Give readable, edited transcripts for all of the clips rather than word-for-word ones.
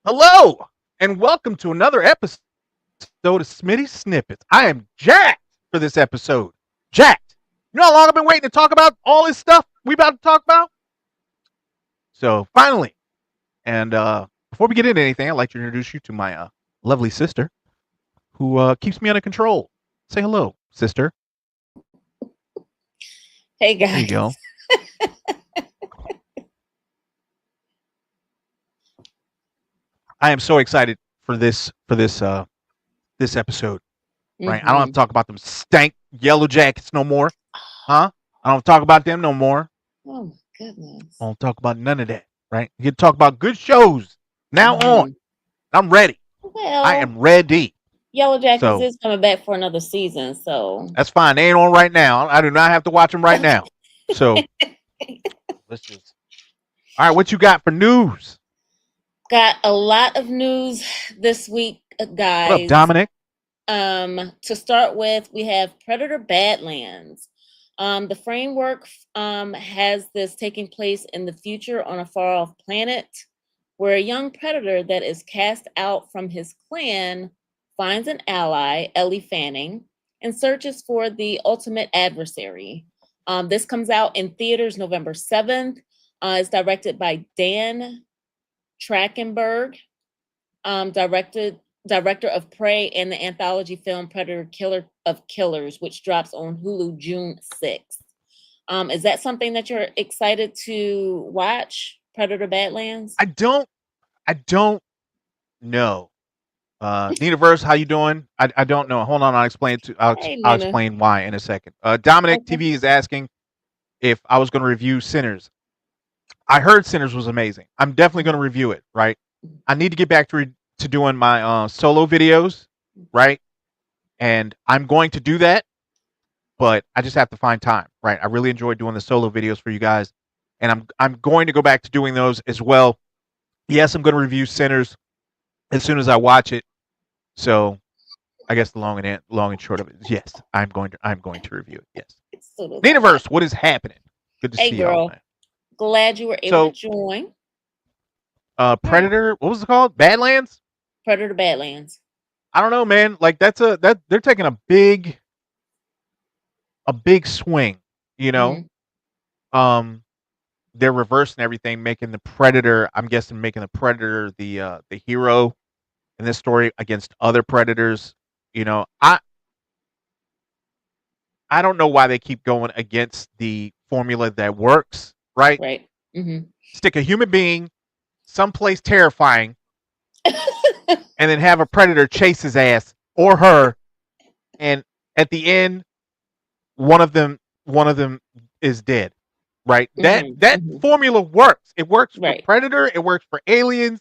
Hello, and welcome to another episode of Smitty Snippets. I am jacked for this episode. Jacked. You know how long I've been waiting to talk about all this stuff we about to talk about? So finally, and before we get into anything, I'd like to introduce you to my lovely sister who keeps me under control. Say hello, sister. Hey There you guys. go. I am so excited for this episode. Right? I don't have to hmm talk about them stank yellow jackets no more. Huh? I don't talk about them no more. Oh my goodness. I don't talk about none of that. Right? You can talk about good shows now on. hmm I'm ready. I Well, am ready. Yellow Jackets So is coming back for another season, so that's fine. They ain't on right now. I do not have to watch them right now. So let's just. All right, what you got for news? got a lot of news this week, What up, guys. Dominic? To start with, we have Predator Badlands. The framework has this taking place in the future on a far off planet where a young predator that is cast out from his clan finds an ally, Ellie Fanning, and searches for the ultimate adversary. This comes out in theaters November 7th. It's directed by Dan Trachtenberg, director of Prey and the anthology film Predator Killer of Killers, which drops on Hulu June 6th. Is that something that you're excited to watch? Predator Badlands? I don't know. Ninaverse, how you doing? I don't know. Hold on, I'll explain to Hey, I'll Nina. explain why in a second. Dominic Okay. TV is asking if I was going to review Sinners. I heard Sinners was amazing. I'm definitely going to review it. Right. I need to get back to doing my solo videos. Right. And I'm going to do that, but I just have to find time. Right. I really enjoy doing the solo videos for you guys, and I'm going to go back to doing those as well. Yes, I'm going to review Sinners as soon as I watch it. So I guess the long and short of it is yes, I'm going to review it. Yes. So does I. Ninaverse, what is happening? Good to Hey, see y'all, girl. man. Glad you were able to So join. Right. Predator, what was it called? Badlands? Predator Badlands. I don't know, man. Like that they're taking a big swing, you know. hmm Um they're reversing everything, making the Predator, I'm guessing making the Predator the hero in this story against other predators. You know, I don't know why they keep going against the formula that works, right? Right. hmm Stick a human being someplace terrifying and then have a predator chase his ass or her, and at the end one of them one of them is dead. Right? That hmm formula works. It works for Right. Predator, it works for Aliens.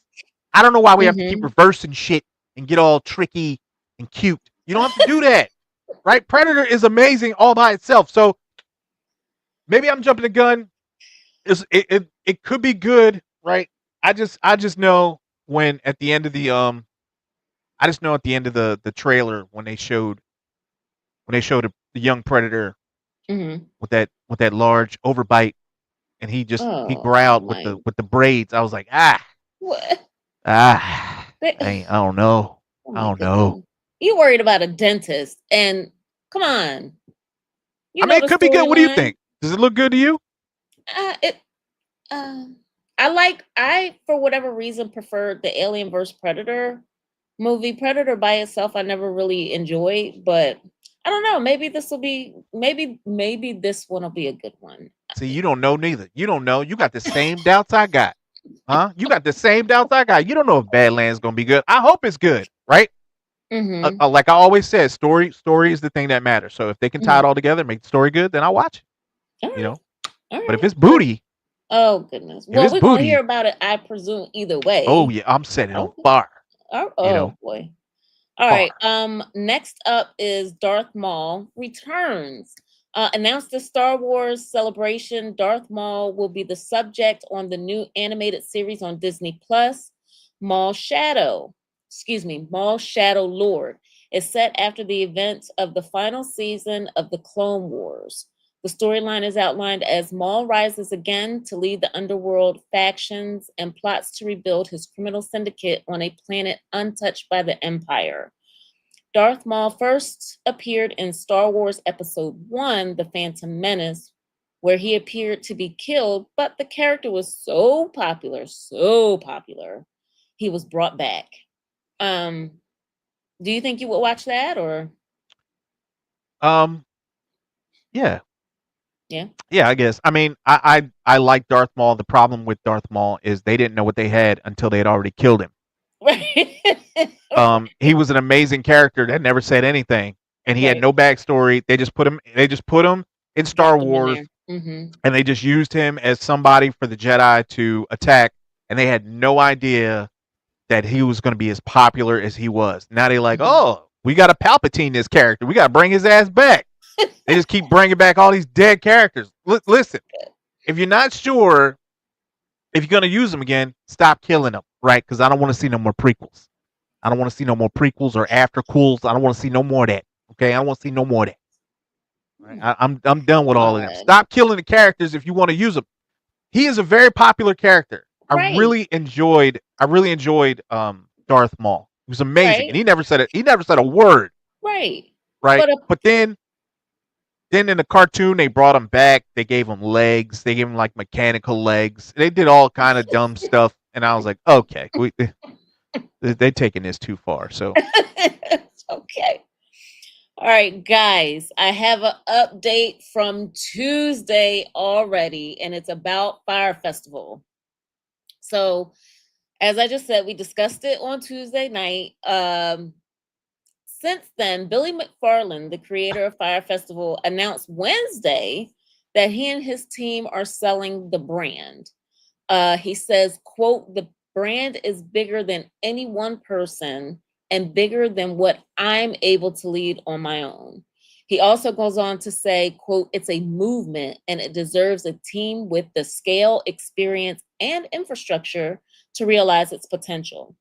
I don't know why we have to keep hmm reversing shit and get all tricky and cute. You don't have to do that. Right? Predator is amazing all by itself. So maybe I'm jumping the gun. It could be good, right? I just know when at the end of the I just know at the end of the trailer when they showed the young predator hmm with that large overbite, and he Oh growled with my. the braids. I was like, ah, What? ah, They- I don't know. Oh I my don't goodness. know. You worried about a dentist and come on. I You mean, know it the could be good. What do you think? storyline. Does it look good to you? It um I for whatever reason preferred the Alien vs Predator movie. Predator by itself I never really enjoyed, but I don't know, maybe this one will be a good one. See, you don't know neither. You don't know. You got the same doubts I got. Huh? You got the same doubts I got. You don't know if Badlands gonna be good. I hope it's good, right? Mhm. Like I always said, story is the thing that matters. So if they can tie it Mhm. all together, make the story good, then I'll watch it. All You right. know. All But if right. it's Well, booty, oh goodness. if Well, it's we're going to hear booty, about it I presume either oh way. yeah, I'm setting it on Okay. fire. Oh, You know, oh boy. All right. fire. Next up is Darth Maul returns. Announced the Star Wars celebration. Darth Maul will be the subject on the new animated series on Disney Plus. Maul Shadow, Maul Shadow Lord is set after the events of the final season of the Clone Wars. The storyline is outlined as Maul rises again to lead the underworld factions and plots to rebuild his criminal syndicate on a planet untouched by the Empire. Darth Maul first appeared in Star Wars Episode 1, The Phantom Menace, where he appeared to be killed, but the character was so popular, he was brought back. Um, do you think you would watch that or Um, yeah, yeah? yeah, I guess. I mean, I like Darth Maul. The problem with Darth Maul is they didn't know what they had until they had already killed him. Right. He was an amazing character that never said anything, and he had Right. no backstory. They just put him. They just put him in Star Dropped him in Wars, there. Mm-hmm. and they just used him as somebody for the Jedi to attack, and they had no idea that he was going to be as popular as he was. Now they like, Mm-hmm. oh, we got to Palpatine this character. We got to bring his ass back. They just keep bringing back all these dead characters. Listen, if you're not sure if you're going to use them again, stop killing them, right? Because I don't want to see no more prequels. I don't want to see no more prequels or afterquels. I don't want to see no more of that. Okay, I don't want to see no more of that. Right? I'm done with all of them. God. Stop killing the characters if you want to use them. He is a very popular character. Right. I really enjoyed Darth Maul. He was amazing, Right. and he never said a word, Right. right? But a, But then in the cartoon they brought him back. They gave him legs. They gave him like mechanical legs. They did all kind of dumb stuff, and I was like, okay, they're taking this too far. So okay. All right, guys, I have an update from Tuesday already, and it's about Fire Festival. So, as I just said, we discussed it on Tuesday night. Since then, Billy McFarland, the creator of Fire Festival, announced Wednesday that he and his team are selling the brand. He says, quote, the brand is bigger than any one person and bigger than what I'm able to lead on my own. He also goes on to say, quote, it's a movement and it deserves a team with the scale, experience, and infrastructure to realize its potential.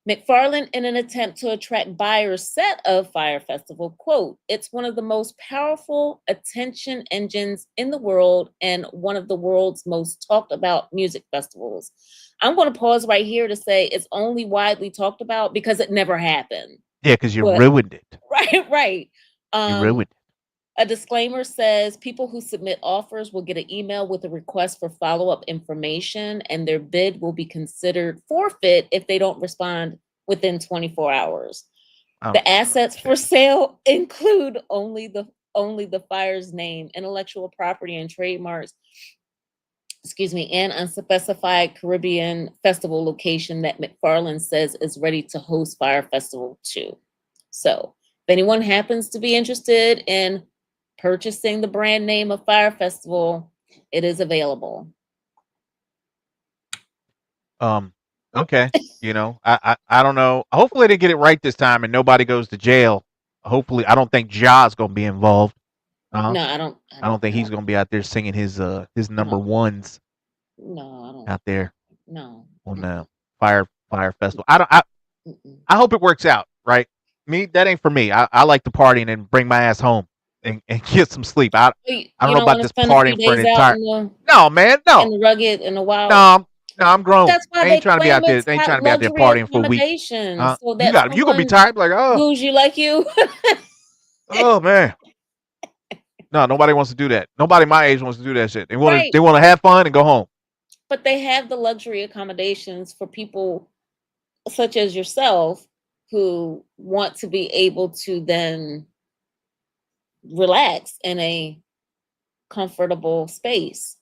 McFarland, in an attempt to attract buyers, said of Fire Festival, quote, it's one of the most powerful attention engines in the world and one of the world's most talked about music festivals. I'm going to pause right here to say it's only widely talked about because it never happened. yeah, because you But ruined it. right. You ruined it. A disclaimer says people who submit offers will get an email with a request for follow-up information, and their bid will be considered forfeit if they don't respond within 24 hours. The assets for sale include only the fire's name, intellectual property, and trademarks. Excuse me, and unspecified Caribbean festival location that McFarland says is ready to host Fire Festival 2. So, if anyone happens to be interested in purchasing the brand name of Fire Festival, it is available. Okay. I don't know. Hopefully they get it right this time and nobody goes to jail. Hopefully, I don't Ja's gonna be involved. No, I don't. I don't think he's gonna be out there singing his number No. ones No, I don't. out there No. on the Fire Festival. I hope it works out, right? Me, that ain't for me. I like to party and then bring my ass home and get some sleep. I You don't know don't about want to this spend a few partying for an days out entire. No, man, in no, the rugged and the wild. no, no. I'm grown. That's why I they ain't trying to be claim out there. it's I ain't got trying to be out there luxury partying for a week. accommodations so You that gonna be someone tired, like, oh, bougie like you. oh man. No, nobody wants to do that. Nobody my age wants to do that shit. Right. They want to have fun and go home. But they have the luxury accommodations for people such as yourself who want to be able to then relax in a comfortable space,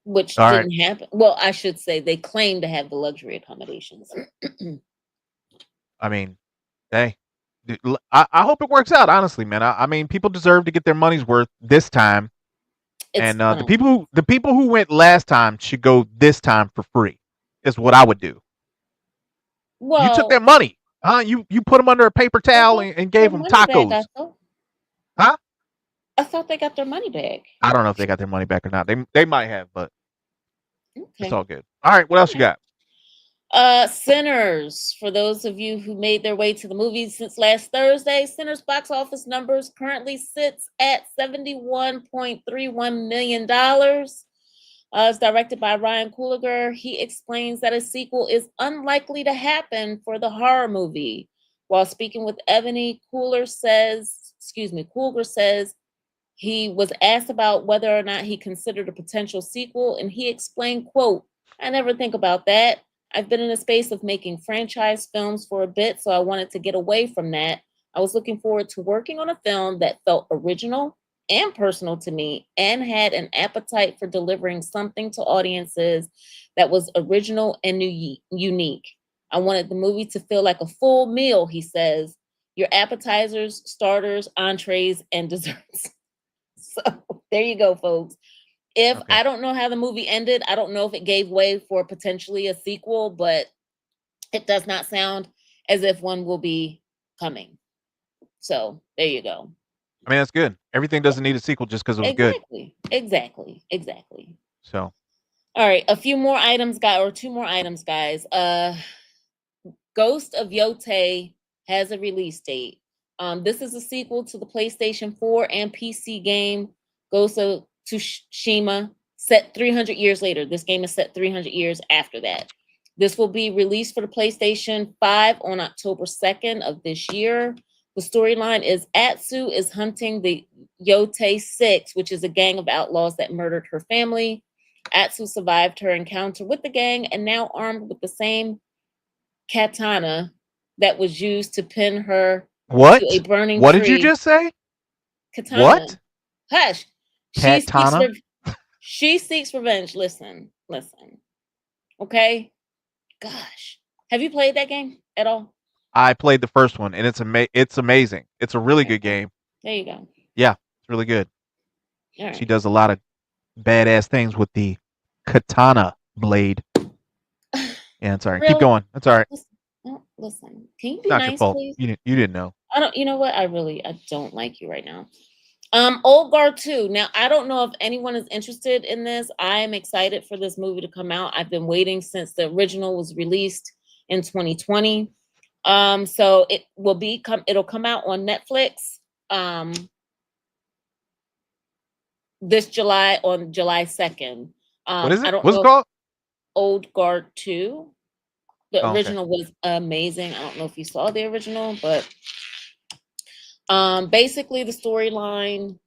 which All right. didn't happen. Well, I should say they claim to have the luxury accommodations. I mean, hey, I hope it works out. Honestly, man. I mean, people deserve to get their money's worth this time, and the people who went last time should go this time for free. Is what I would do. Well, you took their money, huh? You put them under a paper towel and gave them tacos, back, huh? I thought they got their money back. I don't know if they got their money back or not. They might have, but it's all good. All right, what else you got? Sinners. For those of you who made their way to the movies since last Thursday, Sinners box office numbers currently sits at $71.31 million. It's directed by Ryan Coogler. He explains that a sequel is unlikely to happen for the horror movie. While speaking with Ebony, Coogler says he was asked about whether or not he considered a potential sequel, and he explained, quote, "I never think about that. I've been in a space of making franchise films for a bit, so I wanted to get away from that. I was looking forward to working on a film that felt original and personal to me and had an appetite for delivering something to audiences that was original and unique. I wanted the movie to feel like a full meal," he says. "Your appetizers, starters, entrees, and desserts." So there you go, folks. If Okay. I don't know how the movie ended, I don't know if it gave way for potentially a sequel, but it does not sound as if one will be coming. So there you go. I mean, that's good. Everything doesn't need a sequel just because it was good. Exactly. So All right, a few more items, guys, or two more items, guys. Ghost of Yote has a release date. This is a sequel to the PlayStation 4 and PC game Ghost of Tsushima, set 300 years later. This game is set 300 years after that. This will be released for the PlayStation 5 on October 2nd of this year. The storyline is Atsu is hunting the Yote Six, which is a gang of outlaws that murdered her family. Atsu survived her encounter with the gang and now armed with the same katana that was used to pin her to a what? burning What did you tree. just say? Katana. What? Hush. She seeks Katana? she seeks revenge. Listen. Okay? Gosh. Have you played that game at all? I played the first one, and it's amazing. It's a really good Okay. game. There you go. Yeah, it's really good. All She right. does a lot of badass things with the katana blade. Yeah, it's all right. Keep Really? going. That's all right. Listen. Can you It's be not your nice, fault. please? You didn't know. I don't, you know what? I don't like you right now. Old Guard 2. Now, I don't know if anyone is interested in this. I am excited for this movie to come out. I've been waiting since the original was released in 2020. So it'll come out on Netflix this July on July 2nd. What is I it? don't What's it know if called? Old Guard 2. The Oh, okay. original was amazing. I don't know if you saw the original, but basically the storyline.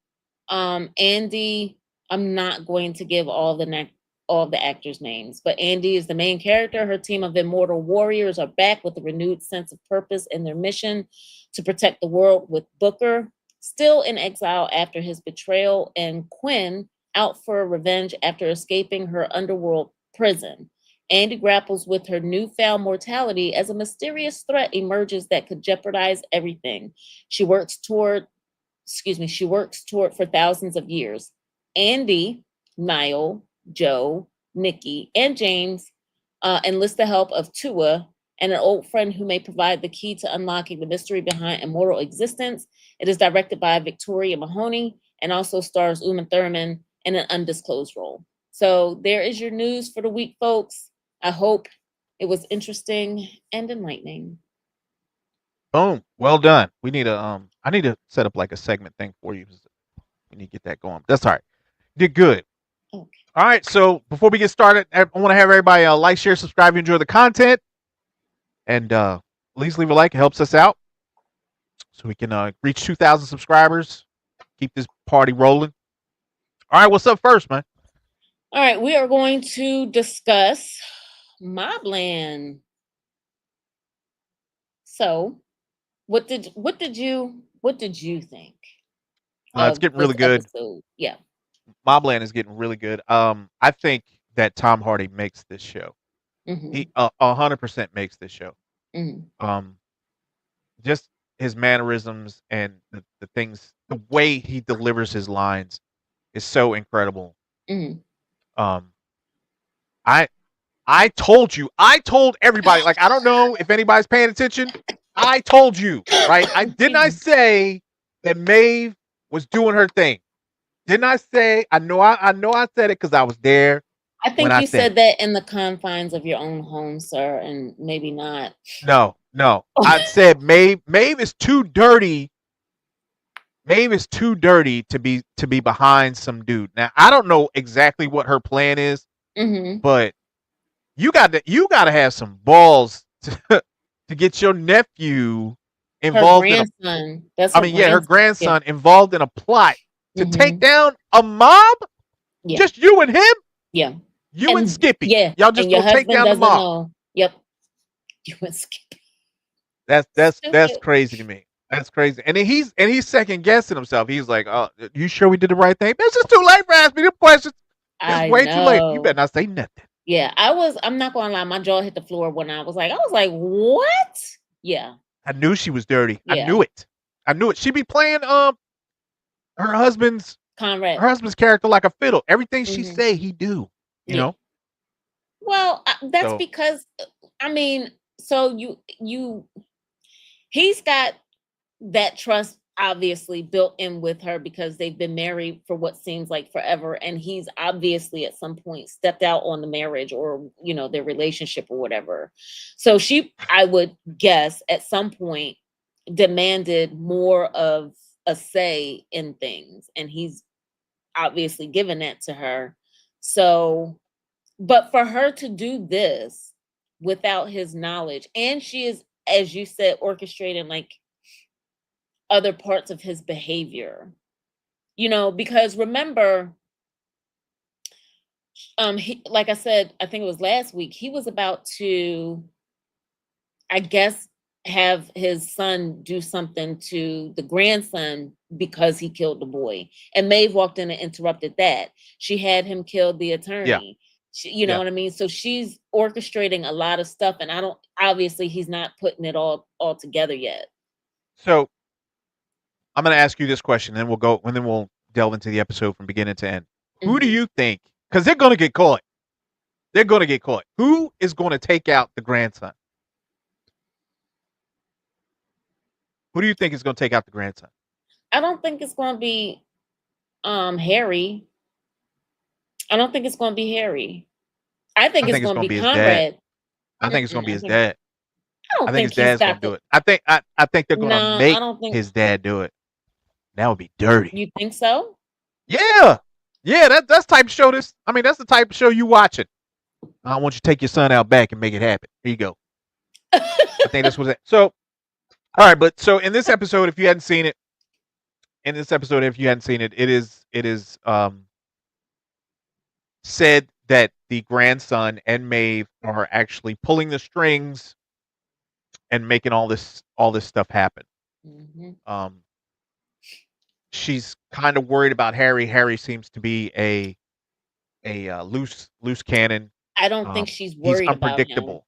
Andy, I'm not going to give all the actors' names, but Andy is the main character. Her team of immortal warriors are back with a renewed sense of purpose in their mission to protect the world, with Booker still in exile after his betrayal, and Quinn out for revenge after escaping her underworld prison. Andy grapples with her newfound mortality as a mysterious threat emerges that could jeopardize everything. She works toward she works toward for thousands of years. Andy, Niall, Joe, Nikki, and James enlist the help of Tua and an old friend who may provide the key to unlocking the mystery behind immortal existence. It is directed by Victoria Mahoney and also stars Uma Thurman in an undisclosed role. So there is your news for the week, folks. I hope it was interesting and enlightening. Boom. Well done. We need a. I need to set up like a segment thing for you. We need to get that going. That's all right. You did good. Okay. All right. So before we get started, I want to have everybody like, share, subscribe, enjoy the content, and please leave a like. It helps us out so we can reach 2,000 subscribers. Keep this party rolling. All right. What's up first, man? All right, we are going to discuss Mobland. So, what did you think It's of getting this really good. episode? Yeah. Mobland is getting really good. I think that Tom Hardy makes this show. He Mm-hmm. 100% makes this show. Mm-hmm. Um, just his mannerisms and the things, the way he delivers his lines is so incredible. Mm-hmm. Um, I I told everybody. Like I don't know if anybody's paying attention. I told you, right? I say that Maeve was doing her thing. Didn't I say? I know I said it because I was there. I when think I you said said it. that in the confines of your own home, sir, and maybe not. No, no. I said Maeve is too dirty. Maeve is too dirty to be behind some dude. Now I don't know exactly what her plan is, Hmm. but you got to have some balls to get your nephew Her involved in a. grandson. That's I her mean, yeah, her grandson. Yeah. grandson involved in a plot to take Hmm. down a mob. Yeah. Just you and him, Yeah. you and And Skippy. yeah, Y'all just and your gonna take husband down the doesn't mob. know. Yep. You went skip. That's Stupid. crazy to me. That's crazy. And then he's second guessing himself. He's like, "Oh, you sure we did the right thing? It's just too late for asking me them questions. It's I way too late. You better know. not say nothing." Yeah, I'm not gonna lie, my jaw hit the floor when I was like, what? Yeah, I knew she was dirty. I yeah. knew it. I knew it. She be playing her husband's Conrad. her husband's character like a fiddle. Everything she Hmm. say, he do. You Yeah. know. Well, that's So because I mean, so he's got that trust obviously built in with her because they've been married for what seems like forever, and he's obviously at some point stepped out on the marriage or their relationship or whatever. So she, I would guess, at some point demanded more of a say in things, and he's obviously given that to her. So, but for her to do this without his knowledge, and she is, as you said, orchestrating like other parts of his behavior, because remember, like I said, I think it was last week, he was about to, I guess, have his son do something to the grandson because he killed the boy. And Maeve walked in and interrupted that. She had him kill the yeah, attorney. You know yeah. what I mean? So she's orchestrating a lot of stuff, and I don't, obviously he's not putting it all together yet. So I'm gonna ask you this question, and then we'll go, and then we'll delve into the episode from beginning to end. Who do Hmm. you think? Because they're gonna get caught. They're gonna get caught. Who is going to take out the grandson? Who do you think is going to take out the grandson? I don't think it's going to be Harry. I don't think it's going to be Harry. I think I it's think it's going to going to be be his dad. Conrad. I think it's going Mm-mm, to be his dad. I I don't think think his he's dad's going got to do the. it. I think they're going to No, I make don't think. his dad do it. That would be dirty. You think so? Yeah, yeah. That's the type of show. This. I mean, that's the type of show you watching. I want you to take your son out back and make it happen. Here you go. I think that's what it. So, all right, but so in this episode, if you hadn't seen it, it is said that the grandson and Maeve are actually pulling the strings and making all this stuff happen. Hmm. Um, she's kind of worried about Harry. Harry seems to be a loose cannon. I don't think she's He's worried about him. unpredictable.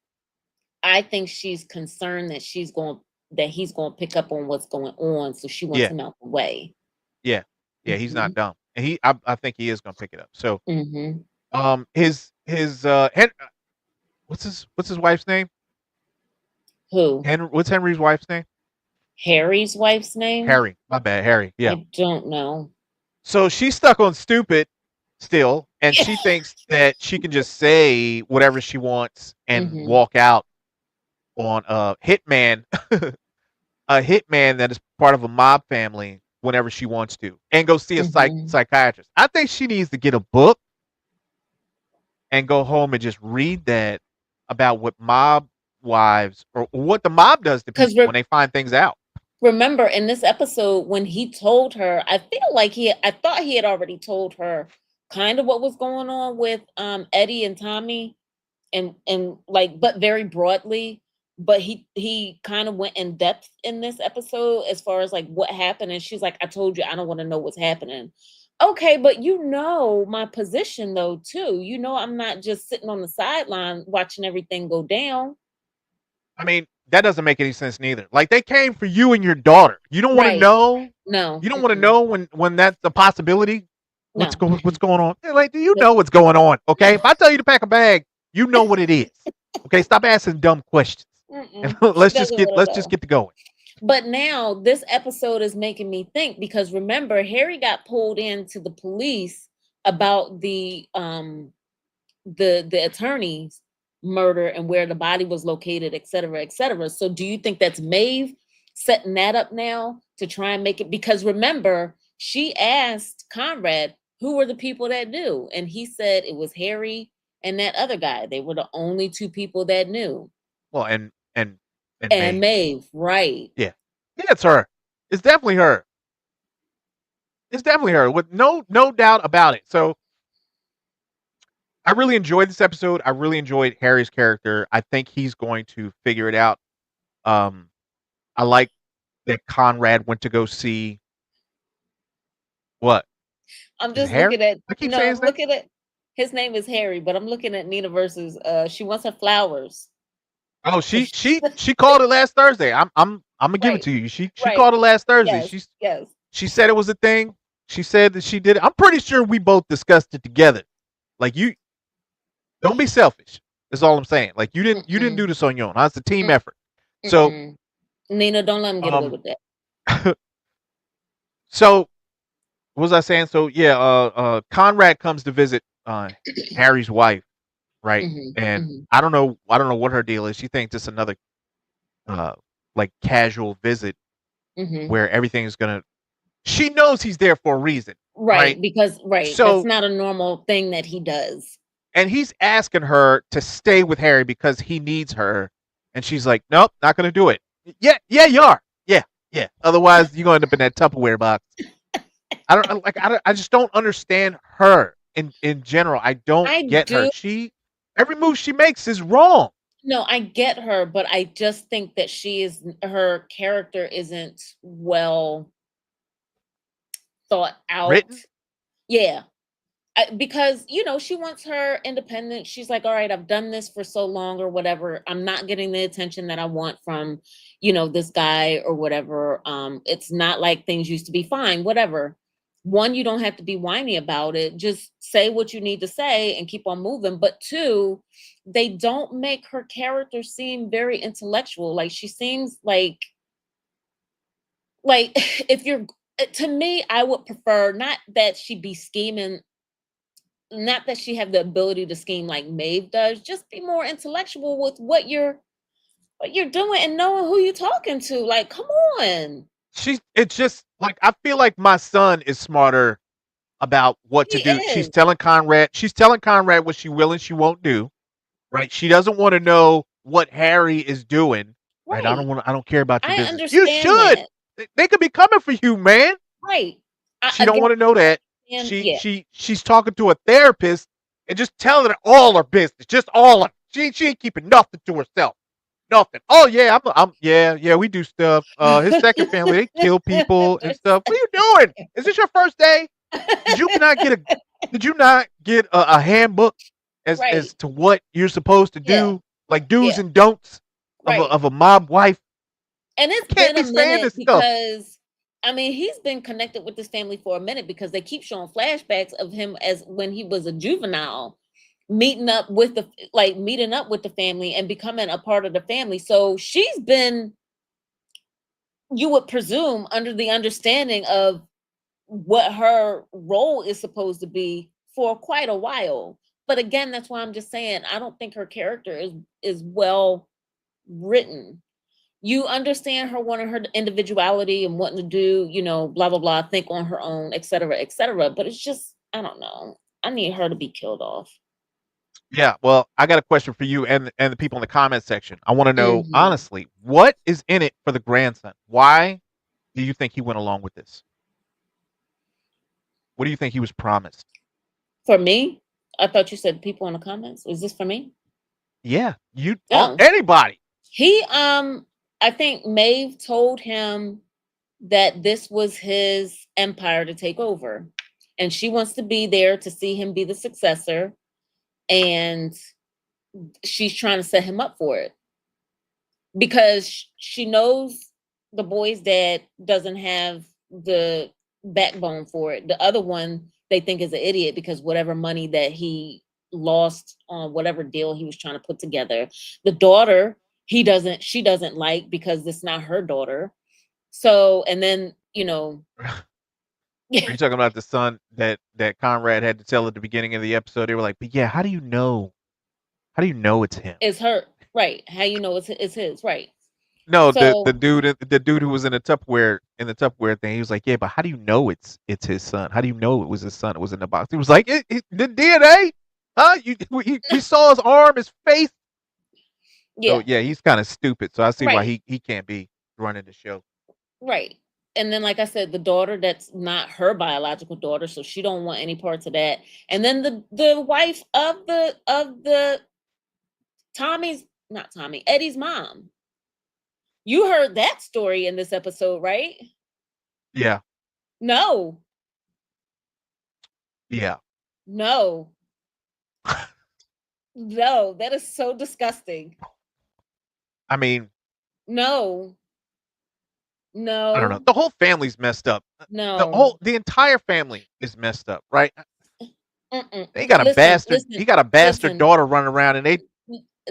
I think she's concerned that he's going to pick up on what's going on, so she wants Yeah, him out the way. yeah, yeah. He's Hmm. not dumb, and I think he is going to pick it up. So, Hmm. what's his wife's name? Who? What's Henry's wife's name? Harry's wife's name? Harry. My bad, Harry. Yeah. I don't know. So she's stuck on stupid still, and she thinks that she can just say whatever she wants and Hmm. walk out on a hitman that is part of a mob family whenever she wants to, and go see a Hmm. psychiatrist. I think she needs to get a book and go home and just read that about what mob wives or what the mob does to Because people when they find things out. remember in this episode when he told her, I thought he had already told her kind of what was going on with Eddie and Tommy, and like, but very broadly. But he kind of went in depth in this episode as far as like what happened, and she's like, I told you I don't want to know what's happening. Okay, but my position though too. I'm not just sitting on the sideline watching everything go down. I mean, that doesn't make any sense neither. Like they came for you and your daughter. You don't want to Right. know. No. You don't want to Mm-mm. know when that's a possibility. No. What's going on? They're like, do you But know what's going on? Okay, if I tell you to pack a bag, you know what it is. Okay, stop asking dumb questions. And she doesn't want to let's just know. get to going. But now this episode is making me think, because remember, Harry got pulled into the police about the the attorney's murder and where the body was located, et cetera, et cetera. So do you think that's Maeve setting that up now to try and make it? Because remember, she asked Conrad who were the people that knew, and he said it was Harry and that other guy. They were the only two people that knew. Well, and And Maeve. Maeve, right? Yeah, yeah, it's her. It's definitely her. It's definitely her, with no doubt about it. So I really enjoyed this episode. I really enjoyed Harry's character. I think he's going to figure it out. Um, I like that Conrad went to go see what I'm is it just Harry? looking at I keep no, saying I'm his name. looking at his name is Harry, but I'm looking at Nina versus she wants her flowers. Oh, she called it last Thursday. I'm gonna give it Right, to you. She right. called it last Thursday. Yes, yes. She said it was a thing. She said that she did it. I'm pretty sure we both discussed it together. Like, you don't be selfish. That's all I'm saying. Like, you didn't do Mm-mm, this on your own. It's a team mm, effort. So mm-mm. Nina, don't let him get away um with that. so what was I saying? So yeah, Conrad comes to visit Harry's wife, right? Hmm. And Hmm. I don't know what her deal is. She thinks it's another uh like casual visit Hmm. where everything is gonna, she knows he's there for a reason, right? Right, because right, that's So, not a normal thing that he does. and he's asking her to stay with Harry because he needs her, and she's like, "Nope, not gonna do it." Yeah, yeah, you are. Yeah, yeah. Otherwise, you're gonna end up in that Tupperware box. I just don't understand her in general. I don't I get her. do. Every move she makes is wrong. No, I get her, but I just think that her character isn't well thought out. Written. Yeah. Because she wants her independence. She's like, all right, I've done this for so long or whatever. I'm not getting the attention that I want from this guy or whatever. It's not like things used to be fine, whatever. One, you don't have to be whiny about it. Just say what you need to say and keep on moving. But two, they don't make her character seem very intellectual. Like, she seems like if you're to me, I would prefer not that she be scheming, not that she have the ability to scheme like Maeve does. Just be more intellectual with what you're doing and knowing who you're talking to. Like, come on. It's just like, I feel like my son is smarter about what He to do. is. She's telling Conrad what she will and she won't do. Right? She doesn't want to know what Harry is doing. Right? Right. I don't care about your I business. You understand should. that. They could be coming for you, man. Right. She don't Again, want to know that. and yeah, She's talking to a therapist and just telling her all her business, just all of it. She ain't keeping nothing to herself. Nothing. Oh yeah, yeah, we do stuff. His second family, they kill people and stuff. What are you doing? Is this your first day? Did you not get a a handbook as right. to what you're supposed to Yeah. do, like do's Yeah. and don'ts Right. of a mob wife? And You it's can't been be a saying minute this stuff. because I mean, he's been connected with this family for a minute because they keep showing flashbacks of him as when he was a juvenile, meeting up with the family and becoming a part of the family. So she's been, you would presume, under the understanding of what her role is supposed to be for quite a while. But again, that's why I'm just saying I don't think her character is well written. You understand her wanting her individuality and wanting to do, blah blah blah, think on her own, etc., etc. But it's just, I don't know. I need her to be killed off. Yeah, well, I got a question for you and the people in the comment section. I want to know Hmm. honestly, what is in it for the grandson? Why do you think he went along with this? What do you think he was promised? For me, I thought you said people in the comments. Was this for me? Yeah, Oh, anybody. he I think Maeve told him that this was his empire to take over, and she wants to be there to see him be the successor, and she's trying to set him up for it because she knows the boy's dad doesn't have the backbone for it. The other one they think is an idiot because whatever money that he lost on whatever deal he was trying to put together. The daughter, she doesn't like because it's not her daughter. So, and then, Are you talking about the son that Conrad had to tell at the beginning of the episode? They were like, "But yeah, how do you know? How do you know it's him?" It's her, right? How you know it's his, right? No, So the dude who was in the Tupperware thing, he was like, "Yeah, but how do you know it's his son? How do you know it was his son? It was in the box." He was like, "The DNA, huh? We saw his arm, his face." So yeah, yeah, he's kind of stupid. So I see why right, he can't be running the show. right. And then, like I said, the daughter that's not her biological daughter, so she don't want any parts of that. And then the wife of the Tommy's not Tommy Eddie's mom. You heard that story in this episode, right? Yeah, No, yeah. no, no. That is so disgusting. I mean, No, I don't know. no, The whole family's messed up. no. The entire family is messed up, right? Mm-mm. They got a Listen, bastard. listen, He got a bastard listen, daughter running around, and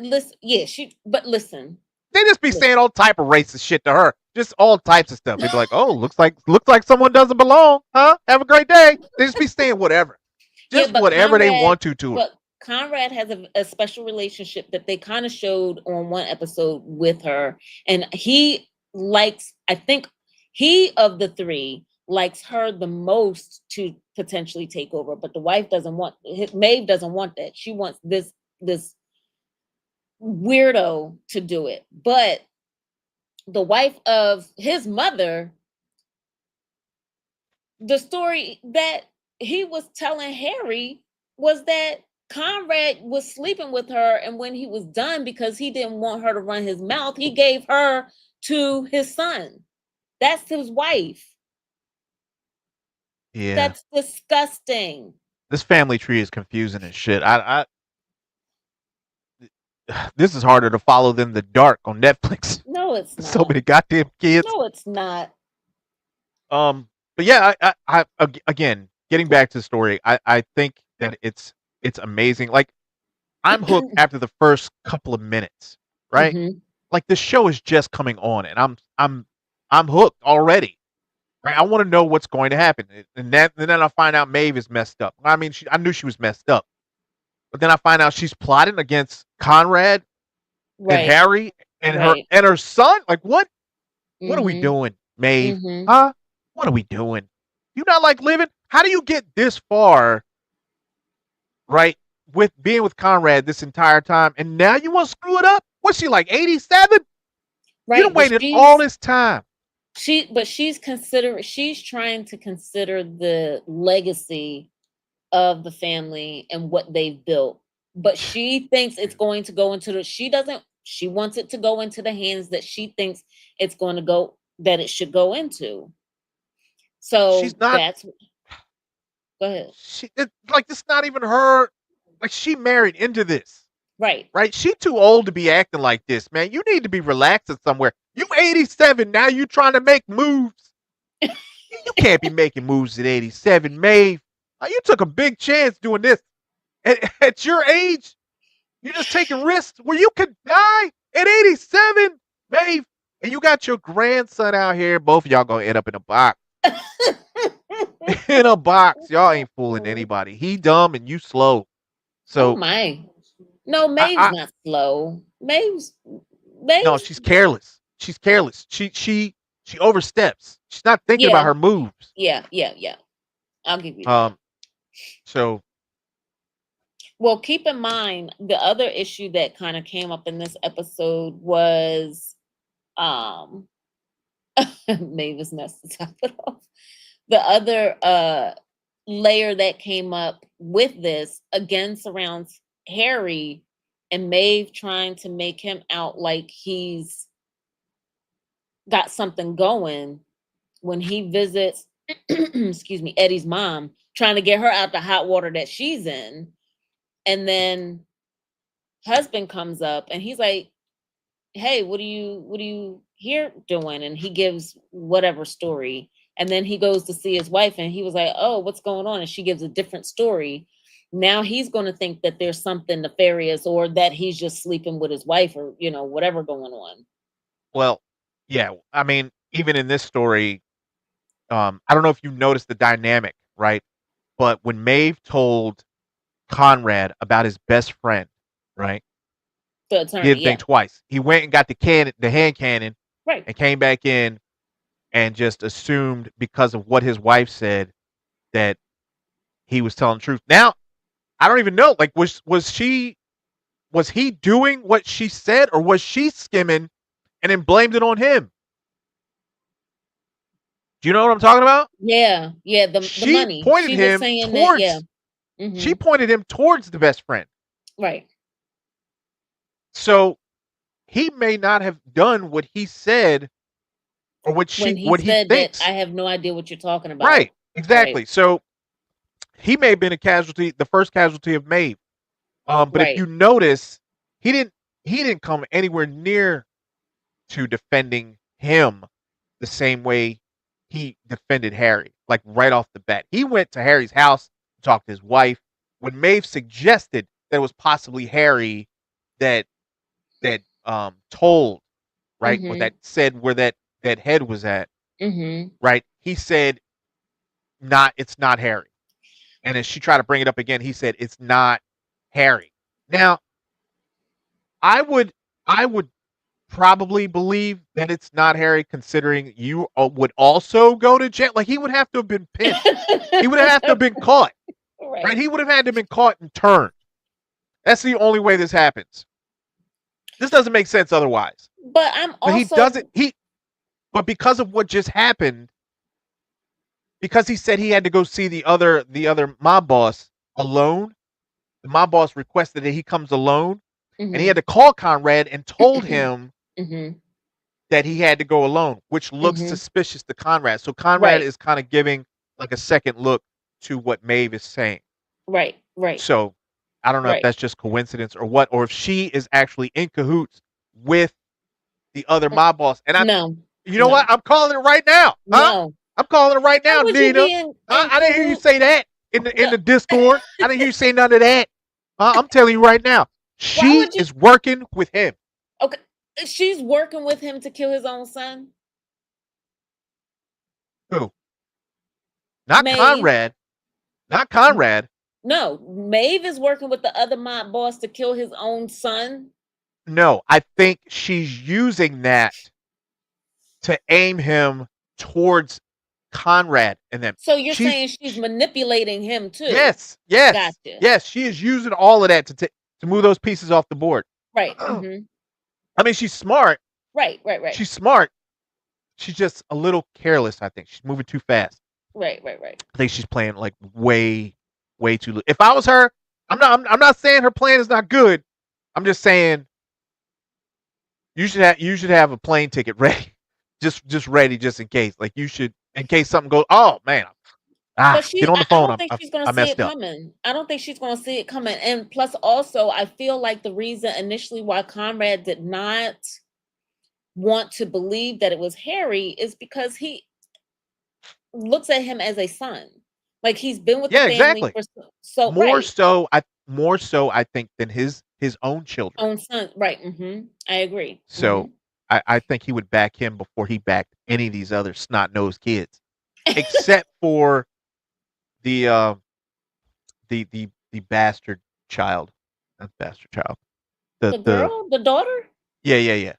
listen. Yeah, she. But listen, they just be saying listen. all type of racist shit to her. Just all types of stuff. They'd be like, "Oh, looks like someone doesn't belong, huh? Have a great day." They just be saying whatever, Yeah, just whatever they want to her. But Conrad has a special relationship that they kind of showed on one episode with her, and he likes. I think he of the three likes her the most to potentially take over, but the wife doesn't want. Maeve doesn't want that. She wants this weirdo to do it, but the wife of his mother, the story that he was telling Harry was that Conrad was sleeping with her, and when he was done, because he didn't want her to run his mouth, he gave her to his son. That's his wife. Yeah, That's disgusting. this family tree is confusing as shit. This is harder to follow than The Dark on Netflix. No, it's So not. many goddamn kids. No, it's not. But yeah, again, getting back to the story, I think that it's amazing. Like I'm hooked after the first couple of minutes, right? Hmm. Like the show is just coming on, and I'm hooked already. Right? I want to know what's going to happen, and then I find out Maeve is messed up. I mean, I knew she was messed up, but then I find out she's plotting against Conrad and Right. Harry and her Right. and her son. Like what? What are we Hmm. doing, Maeve? Hmm. Huh? What are we doing? You not like living? How do you get this far, right? With being with Conrad this entire time, and now you want to screw it up? What's she like, 87? You done Right. But waited all this time. she's trying to consider the legacy of the family and what they've built. But she thinks it's going to go into she wants it to go into the hands that she thinks it's going to go, that it should go into. She's So not. that's, go ahead. Like this. Not even her. Like she married into this, Right. right? She too old to be acting like this, man. You need to be relaxing somewhere. You 87 now. You trying to make moves. You can't be making moves at 87, Maeve. You took a big chance doing this. At your age, you're just taking risks where you could die at 87, Maeve. And you got your grandson out here. Both of y'all gonna end up in a box. In a box. Y'all ain't fooling anybody. He dumb and you slow. Oh So my. No, Maeve's I not slow. no, Maeve's she's careless. She's careless. She oversteps. She's not thinking about yeah, her moves. yeah. I'll give you that. Um, so Well, keep in mind the other issue that kind of came up in this episode was um Mavis messed the top it off. The other layer that came up with this again surrounds Harry and Maeve trying to make him out like he's got something going when he visits excuse me, Eddie's mom, trying to get her out the hot water that she's in. And then husband comes up and he's like, hey, what are you here doing? And he gives whatever story. And then he goes to see his wife and he was like, oh, what's going on? And she gives a different story. Now he's going to think that there's something nefarious or that he's just sleeping with his wife or, whatever going on. well, yeah. I mean, even in this story, I don't know if you noticed the dynamic, right? But when Maeve told Conrad about his best friend, right? The He attorney, didn't yeah. think twice. He went and got the hand cannon, Right. and came back in and just assumed because of what his wife said that he was telling the truth. Now, I don't even know. Like, was he doing what she said, or was she skimming and then blamed it on him? Do you know what I'm talking about? Yeah. Yeah. The She money. pointed She was him saying that, yeah. towards she Mhm. pointed him towards the best friend. Right. So he may not have done what he said, or When he what he said that, thinks. I have no idea what you're talking about. Right. Right. Exactly. So he may have been a casualty, the first casualty of Maeve. But if Right. you notice, he didn't he didn't come anywhere near to defending him the same way he defended Harry. Like right off the bat, he went to Harry's house, talked to his wife. When Maeve suggested that it was possibly Harry that told, right, or Mhm. that said where that head was at, Mhm. right, he said, not, it's not Harry. And as she tried to bring it up again, he said, it's not Harry. Now, I would probably believe that it's not Harry, considering you would also go to jail. Like, he would have to have been pinched. He would have to have been caught, right? Right. He would have had to have been caught and turned. That's the only way this happens. This doesn't make sense otherwise. But I'm But he doesn't. also But because of what just happened, because he said he had to go see the other mob boss alone. The mob boss requested that he comes alone, and he had Mhm. to call Conrad and told him Mhm. that he had to go alone, which looks Mhm. suspicious to Conrad. So Conrad Right. is kind of giving like a second look to what Maeve is saying. Right. Right. So I don't know if Right. that's just coincidence or what, or if she is actually in cahoots with the other Mm, mob boss. And no. you know what? No. I'm calling it right now, huh? No. I'm calling it right How now, would you Nina. be in I didn't hear you cahoot? say that in No. the Discord. I didn't hear you say none of that. I'm telling you right now, Why she would you? is working with him. Okay. She's working with him to kill his own son. Who? Not Maeve. Conrad. Not M- Conrad. No. Maeve is working with the other mob boss to kill his own son. No, I think she's using that to aim him towards Conrad and them. So you're She's saying she's manipulating him too. yes, yes, Gotcha. yes. She is using all of that to move those pieces off the board. Right. I Mhm. mean, she's smart. Right. Right. Right. She's smart. She's just a little careless. I think she's moving too fast. Right. Right. Right. I think she's playing like way, way too. If I was her, I'm not saying her plan is not good. I'm just saying you should have a plane ticket ready, just ready, just in case. Like, you should, in case something goes. Oh man, But get on the I phone. don't think she's gonna I see messed it up. coming. I don't think she's gonna see it coming. And plus, also, I feel like the reason initially why Conrad did not want to believe that it was Harry is because he looks at him as a son. Like he's been with the Yeah, family exactly. for right, More so I think than his own children. own son. Right. I agree. So I think he would back him before he backed any of these other snot nosed kids, except for the the bastard child, not bastard child. The The girl, the daughter? Yeah, yeah, yeah,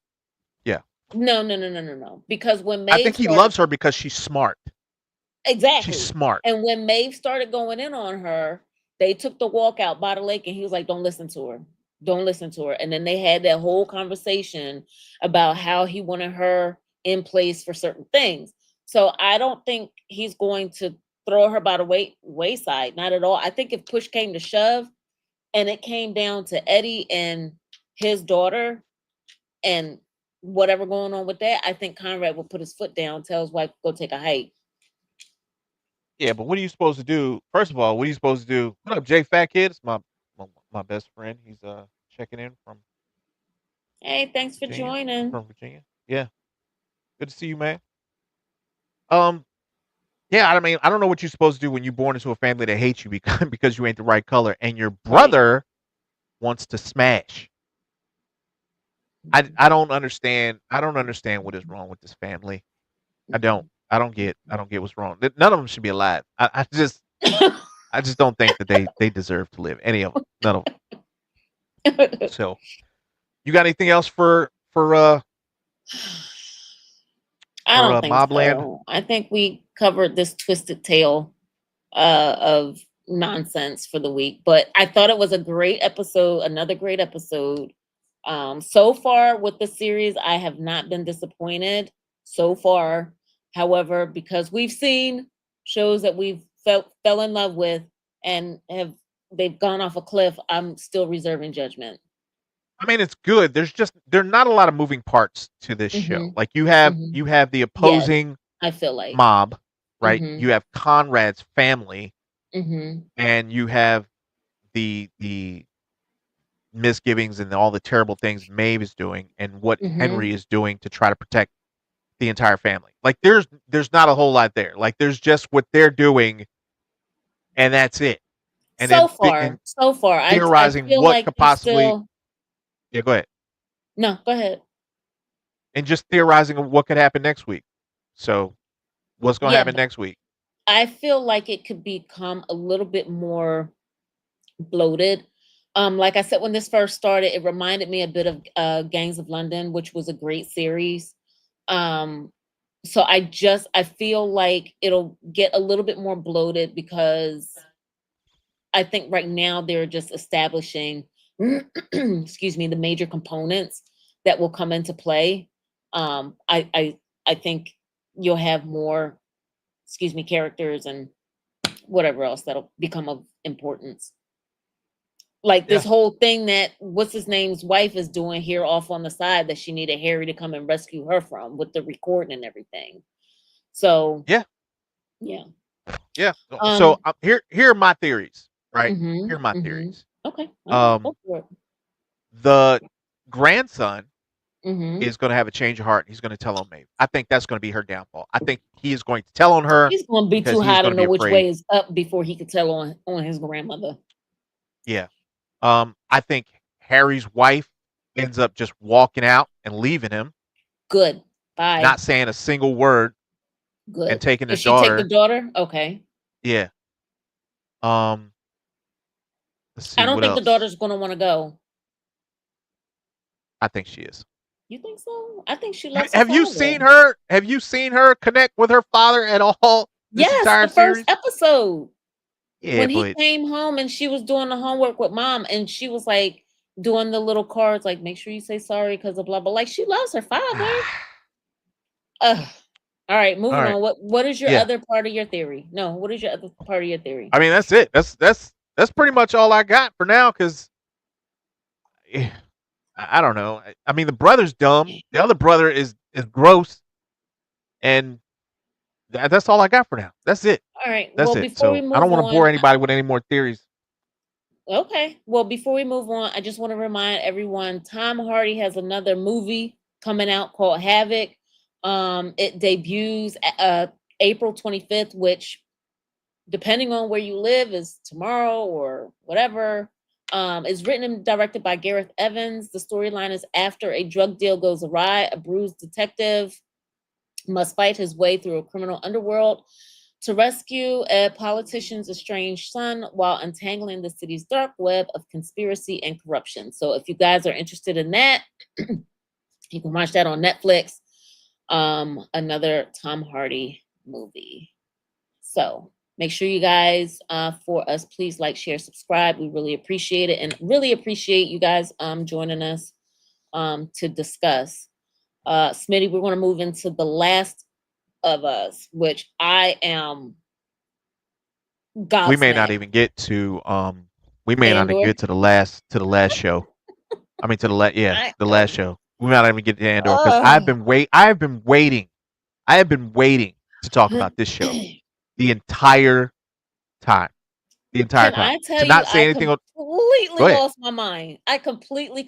yeah. No, no, no, no, no, no. Because when I Maeve think he started loves her because she's smart. She's exactly. smart. And when Maeve started going in on her, they took the walk out by the lake and he was like, don't listen to her. Don't listen to her. And then they had that whole conversation about how he wanted her in place for certain things. So I don't think he's going to throw her by the wayside. Not at all. I think if push came to shove and it came down to Eddie and his daughter and whatever going on with that, I think Conrad will put his foot down, tell his wife to go take a hike. Yeah, but what are you supposed to do? First of all, what are you supposed to do? What up, Jay Fat Kid? It's my best friend. He's checking in from Hey, thanks for Virginia. joining. Yeah, good to see you, man. Um, yeah, I mean, I don't know what you're supposed to do when you're born into a family that hates you because because you ain't the right color, and your Right. brother wants to smash. I don't understand. I don't understand what is wrong with this family. I don't. I don't get what's wrong. None of them should be alive. I just don't think that they deserve to live. Any of them. None of them. So, you got anything else I don't think Mobland? so. I think we covered this twisted tale of nonsense for the week. But I thought it was a great episode, another great episode. So far with the series, I have not been disappointed so far. However, because we've seen shows that we've fell in love with and they've gone off a cliff, I'm still reserving judgment. I mean, it's good. There are not a lot of moving parts to this show. Mhm. Like Mhm. you have the Yes, opposing I feel like. mob, right? Mhm. You have Conrad's family, Mhm. and you have the misgivings and all the terrible things Maeve is doing, and what Mhm. Henry is doing to try to protect the entire family. Like there's not a whole lot there. Like there's just what they're doing, and that's it. And then So far, I theorizing feel what like could you possibly, still. yeah, go ahead. No, go ahead. And just theorizing of what could happen next week. So what's going to Yeah, happen next week? I feel like it could become a little bit more bloated. Like I said, when this first started, it reminded me a bit of Gangs of London, which was a great series. Um, so I feel like it'll get a little bit more bloated because I think right now they're just establishing, excuse me, the major components that will come into play. I think you'll have more, excuse me, characters and whatever else that'll become of importance. Like this Yeah, whole thing that what's his name's wife is doing here off on the side that she needed Harry to come and rescue her from with the recording and everything. So yeah, yeah. yeah. So Um. here are my theories. Right, here Mhm. are my Mhm. theories. Okay. All right. Um, Go for it. the grandson Mhm. is going to have a change of heart. He's going to tell on Maeve. I think that's going to be her downfall. I think he is going to tell on her He's gonna be because too he's high to going to be know which afraid. way is up before he could tell on his grandmother. Yeah. I think Harry's wife ends up just walking out and leaving him, Good. Bye. not saying a single word, and Good. taking the If she take the daughter. daughter, okay. Yeah. Um, let's I see don't what think the else. daughter's gonna want to go. I think she is. You think so? I think she loves her Have you seen father. her? Have you seen her connect with her father at all this Yes, entire the first series? episode Yeah, when he but came home and she was doing the homework with mom, and she was like doing the little cards, like make sure you say sorry because of blah blah. Like she loves her father. Ugh. All right, all moving right. on. What is your Yeah. other part of your theory? No, what is your other part of your theory? I mean, that's it. That's pretty much all I got for now. Because I don't know. I mean, the brother's dumb. The other brother is gross, and that's all I got for now. That's it. All right. That's Well, it. before we So I don't move want to on, bore anybody with any more theories. okay. Well, before we move on, I just want to remind everyone Tom Hardy has another movie coming out called Havoc. It debuts April 25th, which depending on where you live is tomorrow or whatever. It's written and directed by Gareth Evans. The storyline is after a drug deal goes awry, a bruised detective must fight his way through a criminal underworld to rescue a politician's estranged son while untangling the city's dark web of conspiracy and corruption. So if you guys are interested in that, you can watch that on Netflix. Another Tom Hardy movie. So make sure you guys for us, please like, share, subscribe. We really appreciate it and really appreciate you guys joining us to discuss. Smitty, we're going to move into The Last of Us, which I am We may not gobsmacked. even get to we may not even Andor. get to the last show. I mean to the I the last am. show. We might not even get to Andor because Uh, I have been waiting. I have been waiting to talk about this show the entire time. The entire can time. I tell To you, not say I anything. completely Go ahead. lost my mind. I completely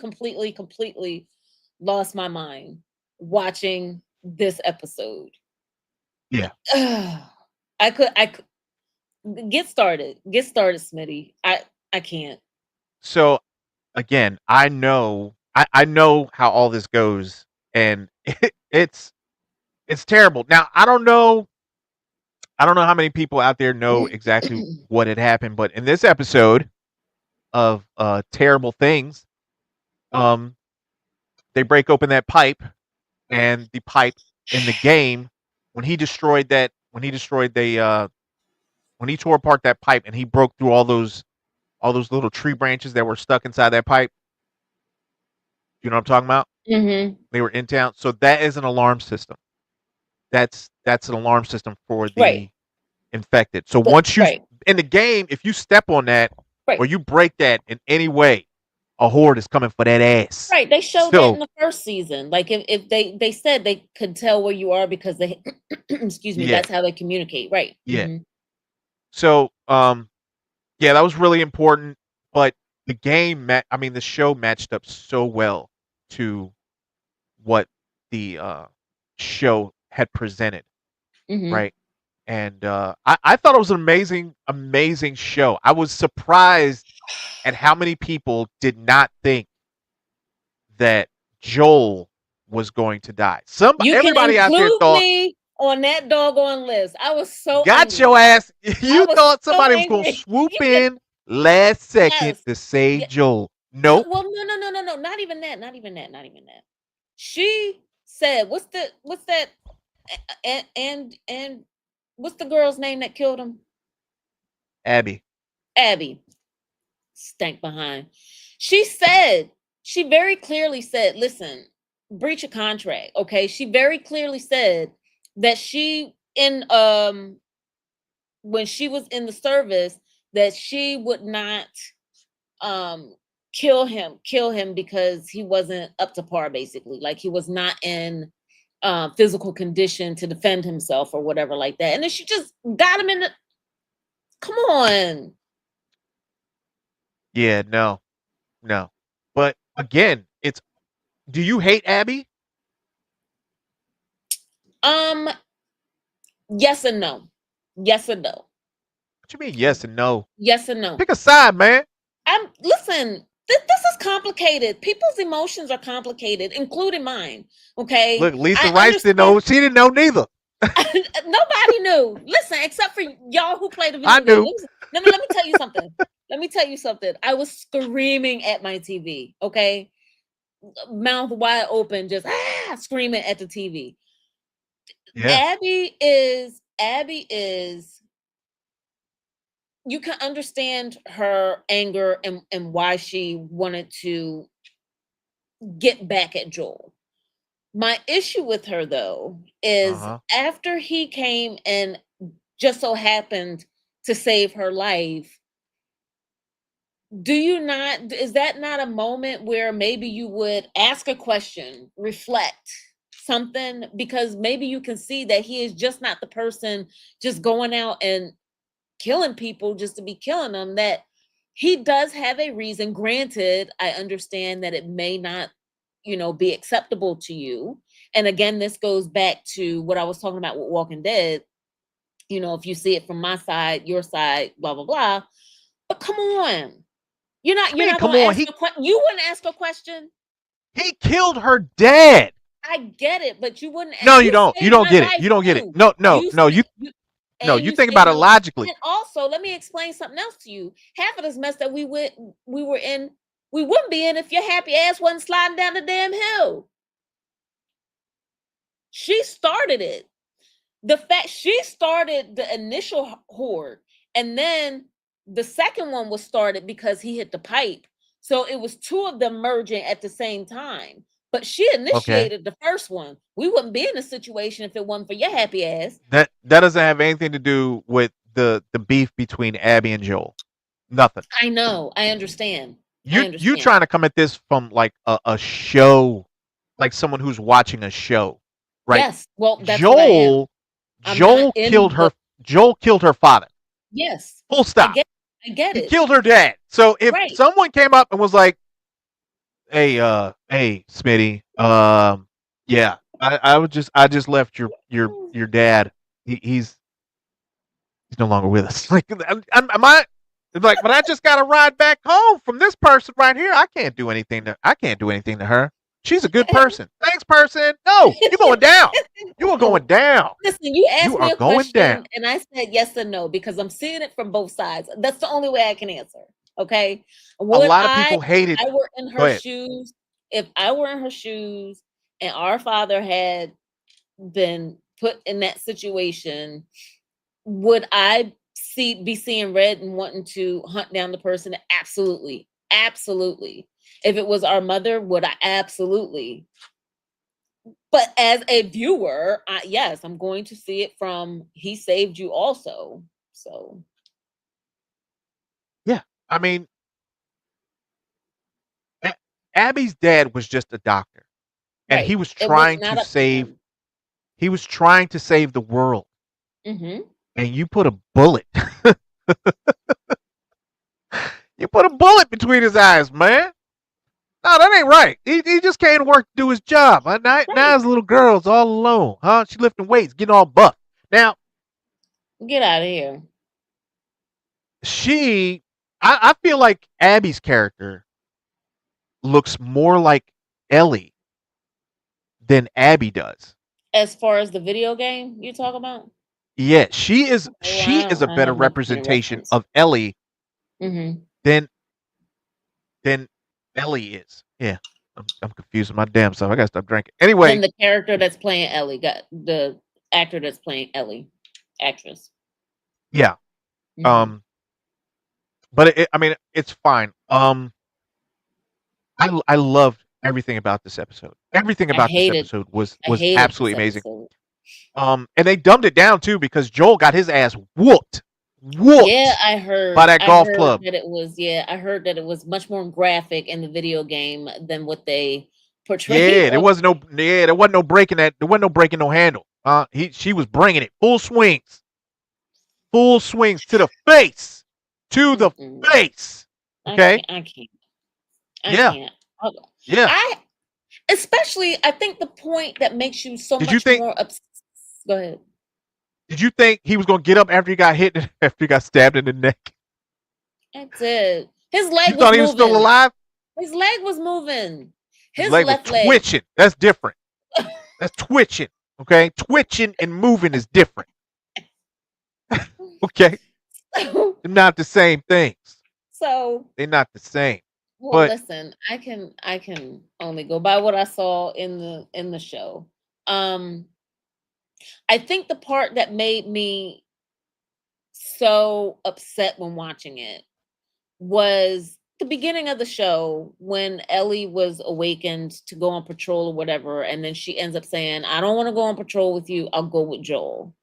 lost my mind watching this episode. Yeah. I could get started, Smitty. I can't. So again, I know how all this goes, and it's terrible. Now I don't know I don't know how many people out there know exactly what had happened, but in this episode of Terrible Things, um, they break open that pipe, and the pipe in the game, when he destroyed the when he tore apart that pipe and he broke through all those little tree branches that were stuck inside that pipe. You know what I'm talking about? Mm-hmm. They were in town, so that is an alarm system. That's an alarm system for Right. the infected. So But once you right. in the game, if you step on that or Right. you break that in any way, a horde is coming for that ass. Right. They showed that in So the first season. Like if they said they could tell where you are because they excuse me, yeah, that's how they communicate. Right. yeah. Mm-hmm. So yeah, that was really important. But the I mean, the show matched up so well to what the show had presented, Mm-hmm. right? And I thought it was an amazing show. I was surprised at how many people did not think that Joel was going to die. You can Everybody out there include thought, me on that doggone list. I was so got angry. your ass. I You was thought so somebody was going to angry. swoop in last second Yes. to save Yeah. Joel. No, Nope. well, no. Not even that. Not even that. Not even that. She said, what's that and what's the girl's name that killed him? Abby. Abby. Stank behind. She very clearly said, listen, breach of contract. Okay. She very clearly said that she in when she was in the service that she would not um kill him because he wasn't up to par, basically. Like he was not in physical condition to defend himself or whatever like that. And then she just got him in the come on. Yeah, no, no. But again, it's do you hate Abby? Um, yes and no. Yes and no. What you mean yes and no? Yes and no. Pick a side, man. I'm listen, this is complicated. People's emotions are complicated, including mine. Okay. Look, Lisa I Rice didn't understand know. She didn't know neither. nobody knew. Listen, except for y'all who play the I video game. knew. Let me tell you something. Let me tell you something. I was screaming at my TV, okay? Mouth wide open, just screaming at the TV. Yeah. Abby is you can understand her anger and why she wanted to get back at Joel. My issue with her though Uh is huh. after he came and just so happened to save her life, do you not is that not a moment where maybe you would ask a question, reflect something, because maybe you can see that he is just not the person just going out and killing people just to be killing them, that he does have a reason. Granted, I understand that it may not, be acceptable to you. And again, this goes back to what I was talking about with Walking Dead. If you see it from my side, your side, blah blah blah. But come on, What you you're mean? not Come going to on. ask a question. You wouldn't ask a question. He killed her dad. I get it, but you wouldn't. No, you You don't. You saved don't my get it. You life don't get it. too. No, no, You, no. sa- you No. and You you think saved about my it life. logically. And also, let me explain something else to you. Half of this mess that we were in, we wouldn't be in if your happy ass wasn't sliding down the damn hill. She started it. The fact she started the initial horde, and then the second one was started because he hit the pipe. So it was two of them merging at the same time. But she Okay. initiated the first one. We wouldn't be in a situation if it wasn't for your happy ass. That doesn't have anything to do with the beef between Abby and Joel. Nothing. I know. I understand. I You understand. trying to come at this from like a show, like someone who's watching a show, right? Yes. Well, that's what I am. Joel I'm not Joel killed in her. the Joel killed her father. yes. Full I stop. get I get He it. killed her dad. So if Right. someone came up and was like, hey, Smitty, yeah, I just left your dad. He's no longer with us. Like, am I? Like, but I just got to ride back home from this person right here. I can't do anything to her. She's a good person. Thanks, person. No, you're going down. You are No. going down. Listen, you You asked are me a going down. question and I said yes and no because I'm seeing it from both sides. That's the only way I can answer. Okay. A Would lot of people hated. I were in Go her ahead. shoes, if I were in her shoes and our father had been put in that situation, would I be seeing red and wanting to hunt down the person? Absolutely. Absolutely. If it was our mother, would I? Absolutely. But as a viewer, yes, I'm going to see it from he saved you also. So Yeah. I mean, Abby's dad was just a doctor, and right. he was It was trying to not up to save. him. He was trying to save the world, Hmm. and you put a bullet. You put a bullet between his eyes, man. No, that ain't right. He just came to work to do his job. Now Right. his little girl's all alone, huh? She lifting weights, getting all buff. Now Get out of here. she, I feel like Abby's character looks more like Ellie than Abby does. As far as the video game you talk about? Yeah, she is. Okay, well, She is a I better have no point of representation reference. of Ellie Hmm. than than Ellie is. Yeah, I'm confused with my damn self. I gotta stop drinking. Then Anyway, the character that's playing Ellie, got the actor that's playing Ellie, actress. yeah. Hmm. Um, but I mean, it's fine. I loved everything about this episode. Everything I about this hated, episode was I hated absolutely this amazing. episode. And they dumbed it down too because Joel got his ass whooped, Yeah, whooped by that I golf heard club. that it was, yeah, I heard that it was much more graphic in the video game than what they portrayed Yeah, there on. wasn't no, yeah, there wasn't no breaking that. There wasn't no breaking no handle. She was bringing it full swings to the face, to the Mm-mm. face. I Okay, can't, I can't, I yeah, can't. yeah. I especially, I think the point that makes you so Did you much think? more upset. Go ahead. Did you think he was gonna get up after he got hit? After he got stabbed in the neck? I did. His You leg was thought he was still moving. alive? His leg was moving. His His leg was left leg. twitching. That's different. That's twitching. Okay, twitching and moving is different. Okay, they're not the same things. So, They're not the same. well, But listen, I can only go by what I saw in the show. Um, I think the part that made me so upset when watching it was the beginning of the show when Ellie was awakened to go on patrol or whatever, and then she ends up saying, "I don't want to go on patrol with you. I'll go with Joel."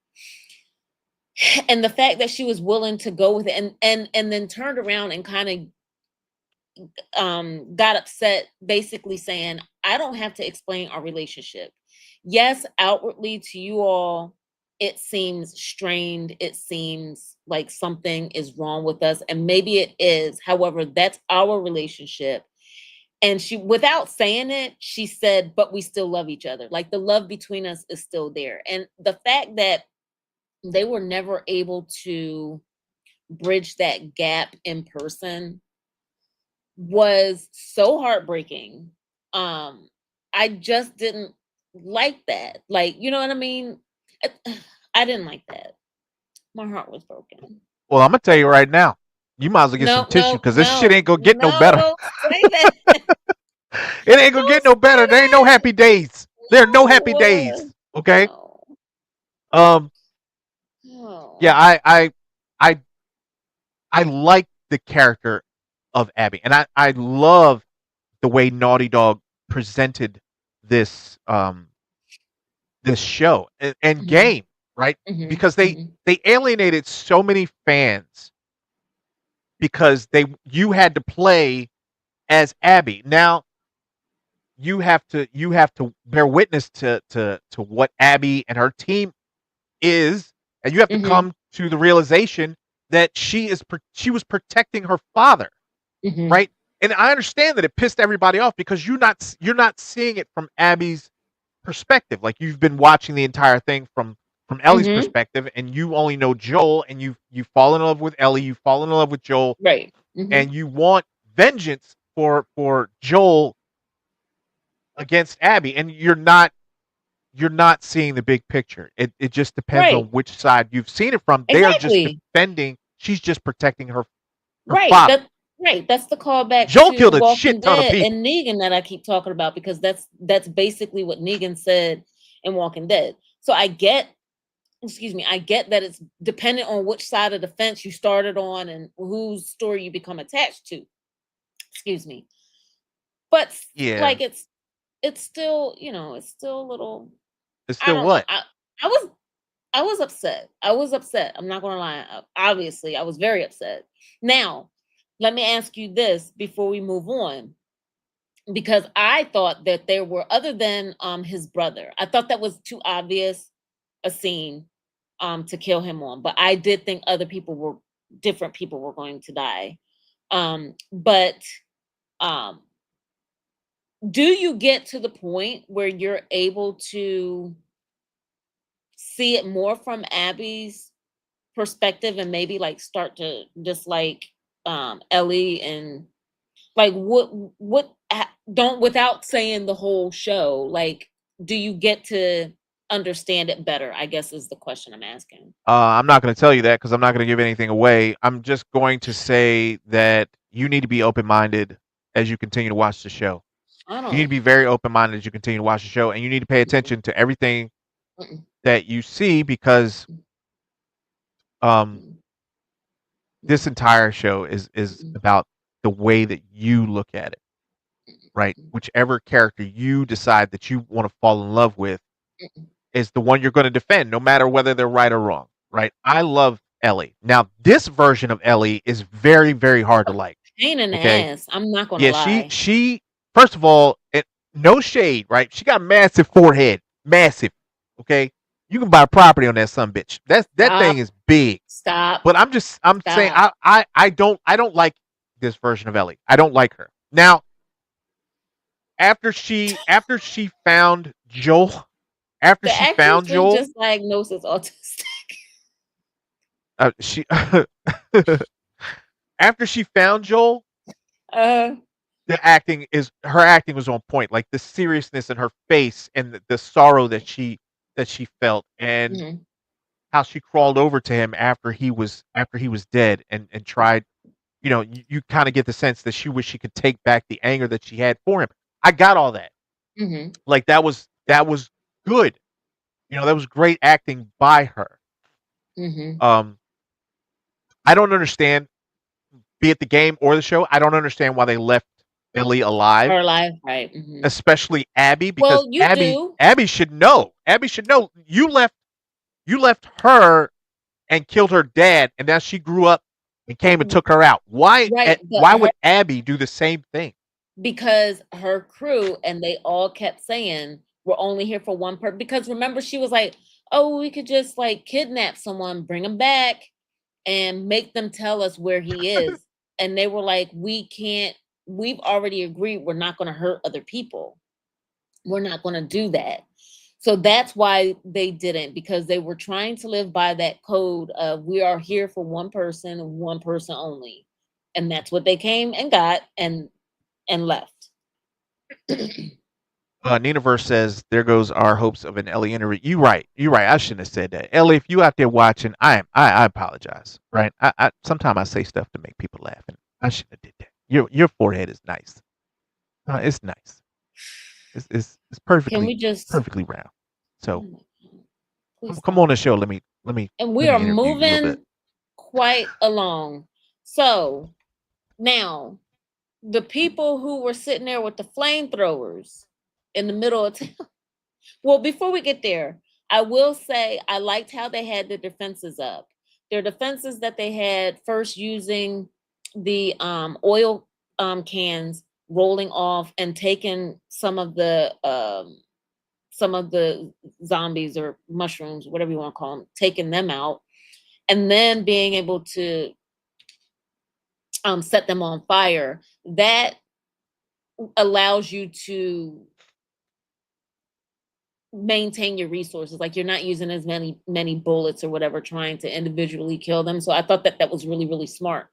And the fact that she was willing to go with it, and then turned around and kind of got upset, basically saying, I don't have to explain our relationship. Yes, outwardly to you all, it seems strained. It seems like something is wrong with us. And maybe it is. However, that's our relationship. And she, without saying it, she said, but we still love each other. Like the love between us is still there. And the fact that they were never able to bridge that gap in person was so heartbreaking. Um, I just didn't like that. Like, you know what I mean? I didn't like that. My heart was broken. well, I'm gonna tell you right now, you might as well get some No, tissue no, because this shit no, ain't gonna get no no, better. don't say that. It ain't gonna get Don't no say better. There ain't no that. happy days. There are no happy days. No. Okay. No. Um. Yeah. No. I I like the character of Abby, and I love the way Naughty Dog presented this this show and Mhm, game, right? mhm, Because mhm, they alienated so many fans because they you had to play as Abby. Now you have to bear witness to what Abby and her team is, and you have to mhm, come to the realization that she was protecting her father, mhm, right? And I understand that it pissed everybody off because you're not seeing it from Abby's perspective. Like you've been watching the entire thing from Ellie's mhm. perspective, and you only know Joel, and you fall in love with Ellie, you fall in love with Joel, Right. Mhm, and you want vengeance for Joel against Abby, and you're not seeing the big picture. It just depends on Right. which side you've seen it from. They are just Exactly. defending. She's just protecting her Right. father. Right. That's the callback Joel to killed a shit Walking ton of Dead people. and Negan that I keep talking about, because that's basically what Negan said in Walking Dead. So I get, excuse me, I get that it's dependent on which side of the fence you started on and whose story you become attached to. Excuse me. But Yeah, like it's still, it's still a little, it's I still don't know. what? I was I was upset. I was upset. I'm not going to lie. Obviously, I was very upset. Now, let me ask you this before we move on, because I thought that there were, other than his brother, I thought that was too obvious a scene to kill him on. But I did think other people were, different people were going to die. But um do you get to the point where you're able to see it more from Abby's perspective and maybe like start to dislike Ellie, and like don't, without saying the whole show, like, do you get to understand it better, I guess is the question I'm asking. I'm not going to tell you that because I'm not going to give anything away. I'm just going to say that you need to be open minded as you continue to watch the show. I You need to don't. be very open minded as you continue to watch the show, and you need to pay Mm-mm, attention to everything mm-mm, that you see because um, mm-mm, this entire show is mm-mm, about the way that you look at it, right? mm-mm, Whichever character you decide that you want to fall in love with mm-mm. is the one you're going to defend, no matter whether they're right or wrong, right? I love Ellie. Now, this version of Ellie is very, very hard to like. Pain in the Okay, ass, I'm not gonna yeah, she lie. she first of all, no shade, right? She got a massive forehead, massive. Okay, you can buy property on that son bitch. That thing Stop. is big. Stop. But I'm saying Stop. I don't like this version of Ellie. I don't like her. Now, after she found Joel, after The she actress found was Joel, just diagnosed as autistic. she after she found Joel, uh her acting was on point. Like the seriousness in her face and the sorrow that she felt, and mhm, how she crawled over to him after he was dead and tried. You know, you kind of get the sense that she wished she could take back the anger that she had for him. I got all that. mhm, Like that was good. You know, that was great acting by her. mhm. Um, I don't understand, be it the game or the show, I don't understand why they left Ellie alive, Her life, right, mhm. especially Abby, because Well, you do. Abby should know. Abby should know you left her and killed her dad, and now she grew up and came and W took her out. right, but Why her, would Abby do the same thing? because her crew, and they all kept saying, "We're only here for one person." Because remember, she was like, "Oh, we could just, like, kidnap someone, bring him back, and make them tell us where he is." And they were like, "We can't, we've already agreed we're not gonna hurt other people. We're not gonna do that." So that's why they didn't, because they were trying to live by that code of, we are here for one person only. And that's what they came and got, and left. Ninaverse says, "There goes our hopes of an Ellie interview." You right. You right. I shouldn't have said that. Ellie, if you out there watching, I apologize. Right. I sometimes I say stuff to make people laugh, and I shouldn't have did that. Your forehead is nice. It's nice. It's Can we just, perfectly round. So oh my God, please come on stop. the show. And we Let are me interview you a little bit. moving quite along. So now, the people who were sitting there with the flamethrowers in the middle of town. Well, before we get there, I will say I liked how they had the defenses up. Their defenses that they had, first using the oil cans, rolling off and taking some of the zombies or mushrooms, whatever you want to call them, taking them out, and then being able to set them on fire. That allows you to maintain your resources, like you're not using as many bullets or whatever trying to individually kill them. So I thought that that was really, really smart.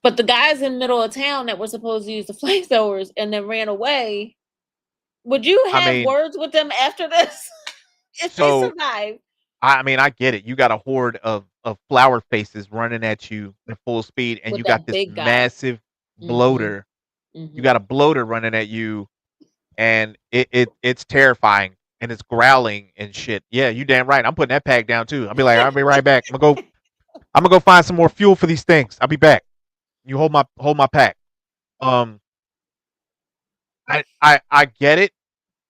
But the guys in the middle of town that were supposed to use the flamethrowers and then ran away, Would you I have mean, words with them after this if they so survive? I mean, I get it. You got a horde of flower faces running at you at full speed, and With you got that this big guy. massive Mhm. bloater. You got Mhm. a bloater running at you, and it's terrifying, and it's growling and shit. Yeah, you damn right. I'm putting that pack down too. I'll be like, I'll be right back. I'm gonna go find some more fuel for these things. I'll be back. You hold my pack. Um, I get it.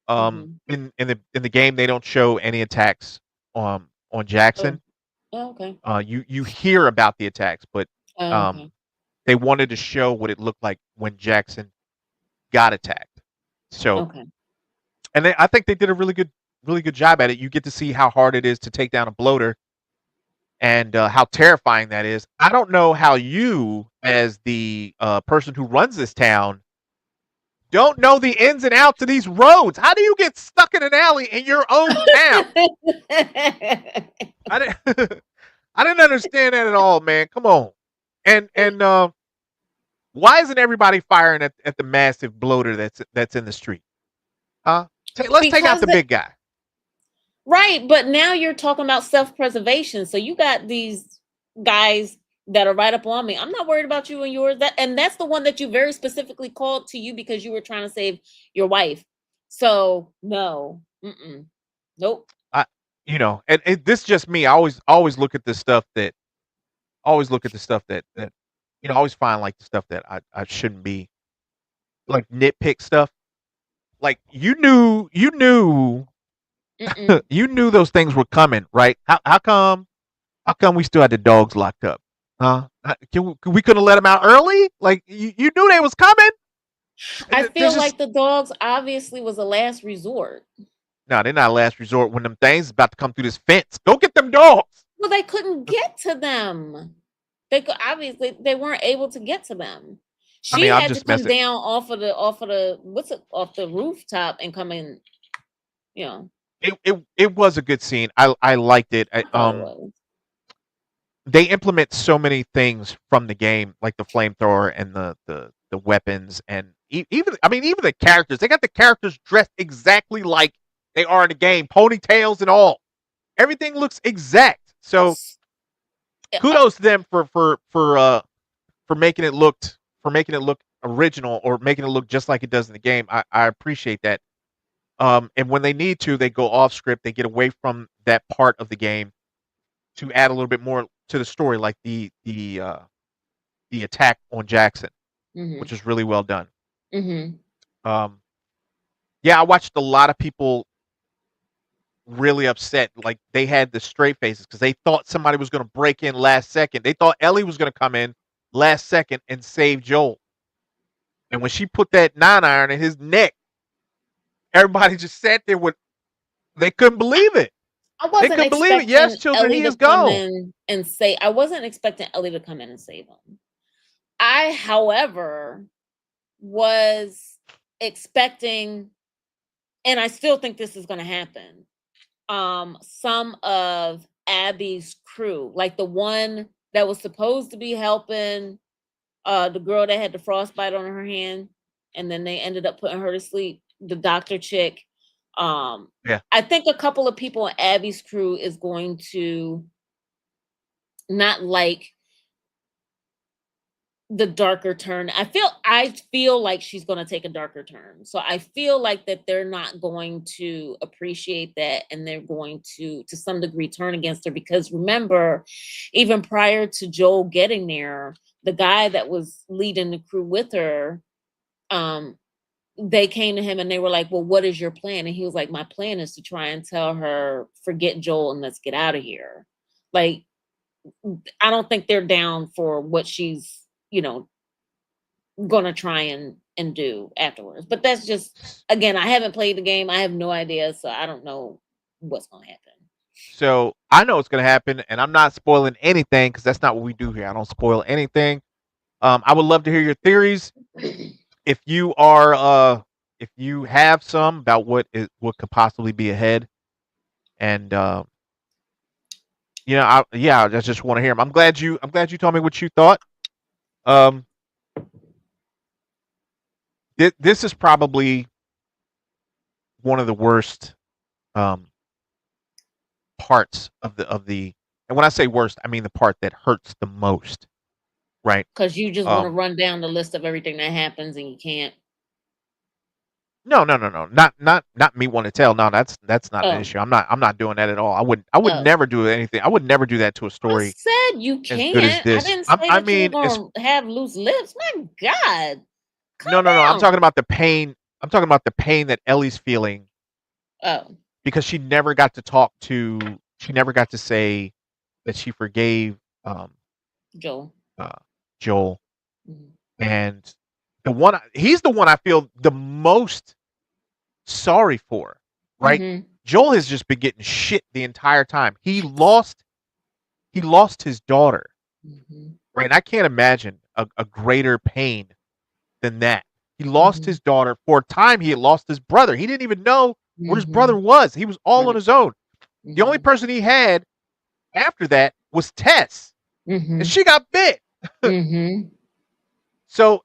Mhm. In the game, they don't show any attacks on Oh. Jackson. Oh, okay. You hear about the attacks, but Oh, um, okay. they wanted to show what it looked like when Jackson got attacked. So, Okay. I think they did a really good job at it. You get to see how hard it is to take down a bloater, and how terrifying that is. I don't know how you, as the person who runs this town, don't know the ins and outs of these roads. How do you get stuck in an alley in your own town? I didn't I didn't understand that at all, man. Come on. And why isn't everybody firing at the massive bloater that's in the street? Huh? Let's take out Because the the big guy. right, but now you're talking about self-preservation. So you got these guys that are right up on me. I'm not worried about you and yours. That's the one that you very specifically called to you because you were trying to save your wife. So no, nope. I and this just me. I always look at the stuff that always look at the stuff that I always find like the stuff that I shouldn't be, like, nitpick stuff. Like, Mm-mm. you knew those things were coming, right? How come we still had the dogs locked up? Huh? We couldn't let them out early? Like, you knew they was coming? I There's feel just like the dogs obviously was a last resort. no, they're not last resort when them things about to come through this fence. Go get them dogs. Well, they couldn't get to them. They could obviously they weren't able to get to them. I mean, She I'm had to just come messing. down off of the what's it off the rooftop and come in, you know. It was a good scene. I liked it. I thought it was. They implement so many things from the game, like the flamethrower and the weapons, and even I mean even the characters. They got the characters dressed exactly like they are in the game, ponytails and all. Everything looks exact. So Yeah, kudos to them for making it look original, or making it look just like it does in the game. I appreciate that. And when they need to, they go off script. They get away from that part of the game to add a little bit more to the story, like the attack on Jackson, which mhm. is really well done. Mhm. Um, yeah, I watched a lot of people really upset. Like, they had the straight faces because they thought somebody was going to break in last second. They thought Ellie was going to come in last second and save Joel. And when she put that 9-iron in his neck, everybody just sat there with, they couldn't believe it. I They wasn't couldn't believe it. Yes, expecting children, Ellie he to is come gone. in and say I wasn't expecting Ellie to come in and save him. I, however, was expecting, and I still think this is going to happen. Some of Abby's crew, like the one that was supposed to be helping the girl that had the frostbite on her hand, and then they ended up putting her to sleep, the doctor chick. Yeah. I think a couple of people on Abby's crew is going to not like the darker turn. I feel like she's going to take a darker turn. So I feel like that they're not going to appreciate that, and they're going to some degree turn against her, because remember, even prior to Joel getting there, the guy that was leading the crew with her, um they came to him and they were like, "Well, what is your plan?" And he was like, "My plan is to try and tell her forget Joel and let's get out of here." Like, I don't think they're down for what she's, you know, gonna try and do afterwards. But that's just, again, I haven't played the game. I have no idea, so I don't know what's gonna happen. So I know what's going to happen, and I'm not spoiling anything because that's not what we do here. I don't spoil anything. I would love to hear your theories. If you are, if you have some about what could possibly be ahead, and I just want to hear them. I'm glad you told me what you thought. Um, this is probably one of the worst um, parts of the. And when I say worst, I mean the part that hurts the most, right? Because you just want to Um, run down the list of everything that happens and you can't. no, no, no, no, not me want to tell. No, that's not an Oh, issue. I'm not doing that at all. I would oh. never do anything. I would never do that to a I story said you as good as can't. I this. didn't say I that you were mean, it's gonna have loose lips. My God, no, calm no, no. I'm talking down. about the pain. I'm talking about the pain that Ellie's feeling Oh, because she never got to talk to. She never got to say that she forgave um, Joel. uh, Joel, Mhm. and he's the one I feel the most sorry for, right? Mhm. Joel has just been getting shit the entire time. He lost his daughter, Mhm. right? And I can't imagine a greater pain than that. He lost Mhm. his daughter. For a time, he had lost his brother. He didn't even know where his brother Mhm. was. He was all on Right. his own. The only Mhm. person he had after that was Tess, and Mhm. she got bit. Mhm. So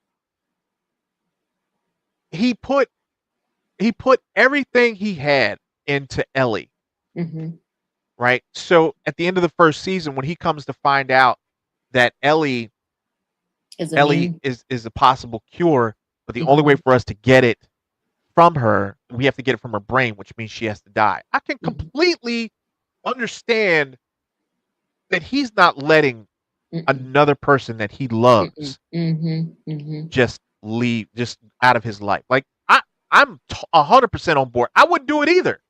he put he put everything he had into Ellie, Mhm. right? So at the end of the first season, when he comes to find out that Is Ellie immune. is a possible cure, but the only way Mhm. for us to get it from her, we have to get it from her brain, which means she has to die. I can Mhm. completely understand that he's not letting Mm-mm. another person that he Mm-mm. loves Mhm. Mhm. just leave, just out of his life. Like I'm 100% on board. I wouldn't do it either.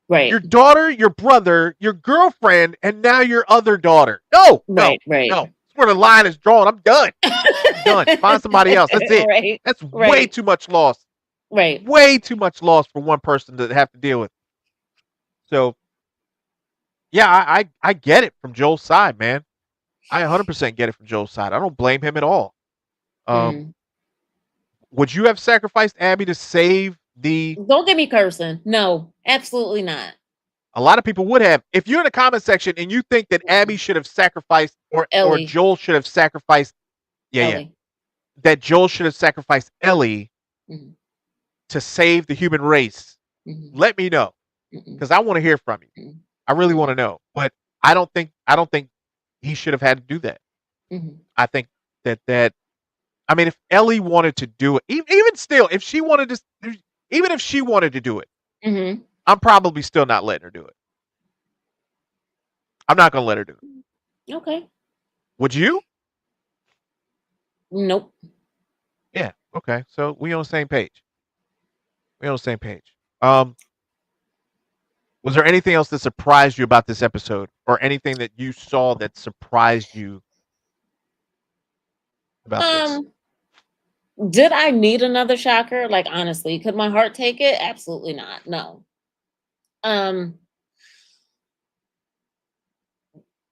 Right. Your daughter, your brother, your girlfriend, and now your other daughter. No, no, Right. Right. no. That's where the line is drawn. I'm done. I'm done. Find somebody else. That's it. Right. That's way Right. too much loss. Right. Way too much loss for one person to have to deal with. So yeah, I get it from Joel's side, man. I 100% get it from Joel's side. I don't blame him at all. Um, Mm. would you have sacrificed Abby to save the? Don't get me cursing. No, absolutely not. A lot of people would have. If you're in the comment section and you think that Abby Mm-mm. should have sacrificed or Ellie. Joel should have sacrificed, yeah, yeah, Ellie. that Joel should have sacrificed Ellie Mhm. to save the human race, Mhm. let me know Mm-mm. because I want to hear from you. Mm-mm. I really want Mm-mm. to know. But I don't think he should have had to do that. Mhm. I think that I mean, if Ellie wanted to do it, even still, if she wanted to, even if she wanted to do it, Mhm. I'm probably still not letting her do it. I'm not gonna let her do it. Okay. Would you? Nope. Yeah. Okay. So we on the same page. We on the same page. Um, was there anything else that surprised you about this episode, or anything that you saw that surprised you about this? Um, did I need another shocker? Like honestly, could my heart take it? Absolutely not. No. Um,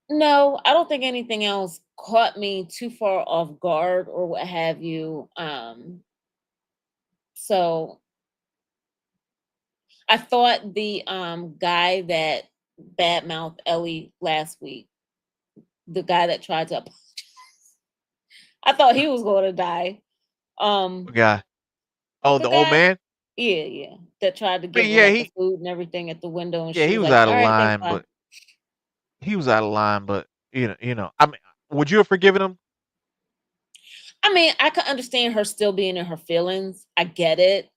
no, I don't think anything else caught me too far off guard or what have you. So I thought the guy that badmouthed Ellie last week, the guy that tried to I thought he was going to die. Um, Yeah. Oh, the the old guy, man. yeah, yeah, that tried to I give mean, her yeah, like the he food and everything at the window, and yeah she he was was like, out of "All right, thanks, line, bye." but he was out of line. But I mean, would you have forgiven him? I mean, I could understand her still being in her feelings. I get it.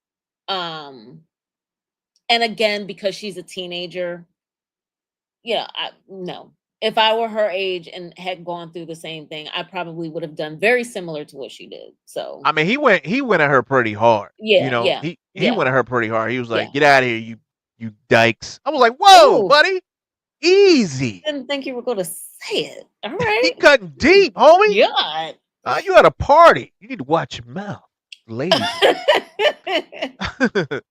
Um, and again, because she's a teenager, yeah, no. If I were her age and had gone through the same thing, I probably would have done very similar to what she did. So, I mean, he went at her pretty hard. yeah, yeah, He yeah, went at her pretty hard. He was yeah. like, "Get out of here, you dykes." I was like, "Whoa, Ooh, buddy, easy." didn't think you were going to say it. All He right. cutting Mm, deep, homie. God. You at a party. You need to watch your mouth, ladies in there.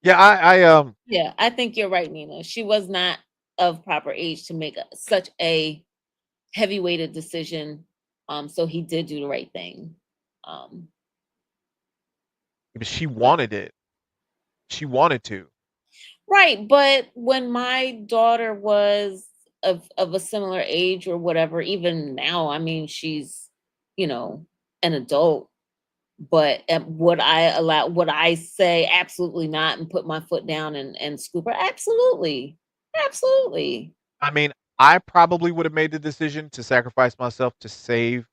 Yeah, Yeah, I think you're right, Nina. She was not of proper age to make such a heavy-weighted decision. So he did do the right thing. Um, she but wanted it. She wanted to. right, but when my daughter was of a similar age or whatever, even now, I mean, she's, you know, an adult. But would I say absolutely not and put my foot down and scoop her? Absolutely. Absolutely. I mean, I probably would have made the decision to sacrifice myself to save.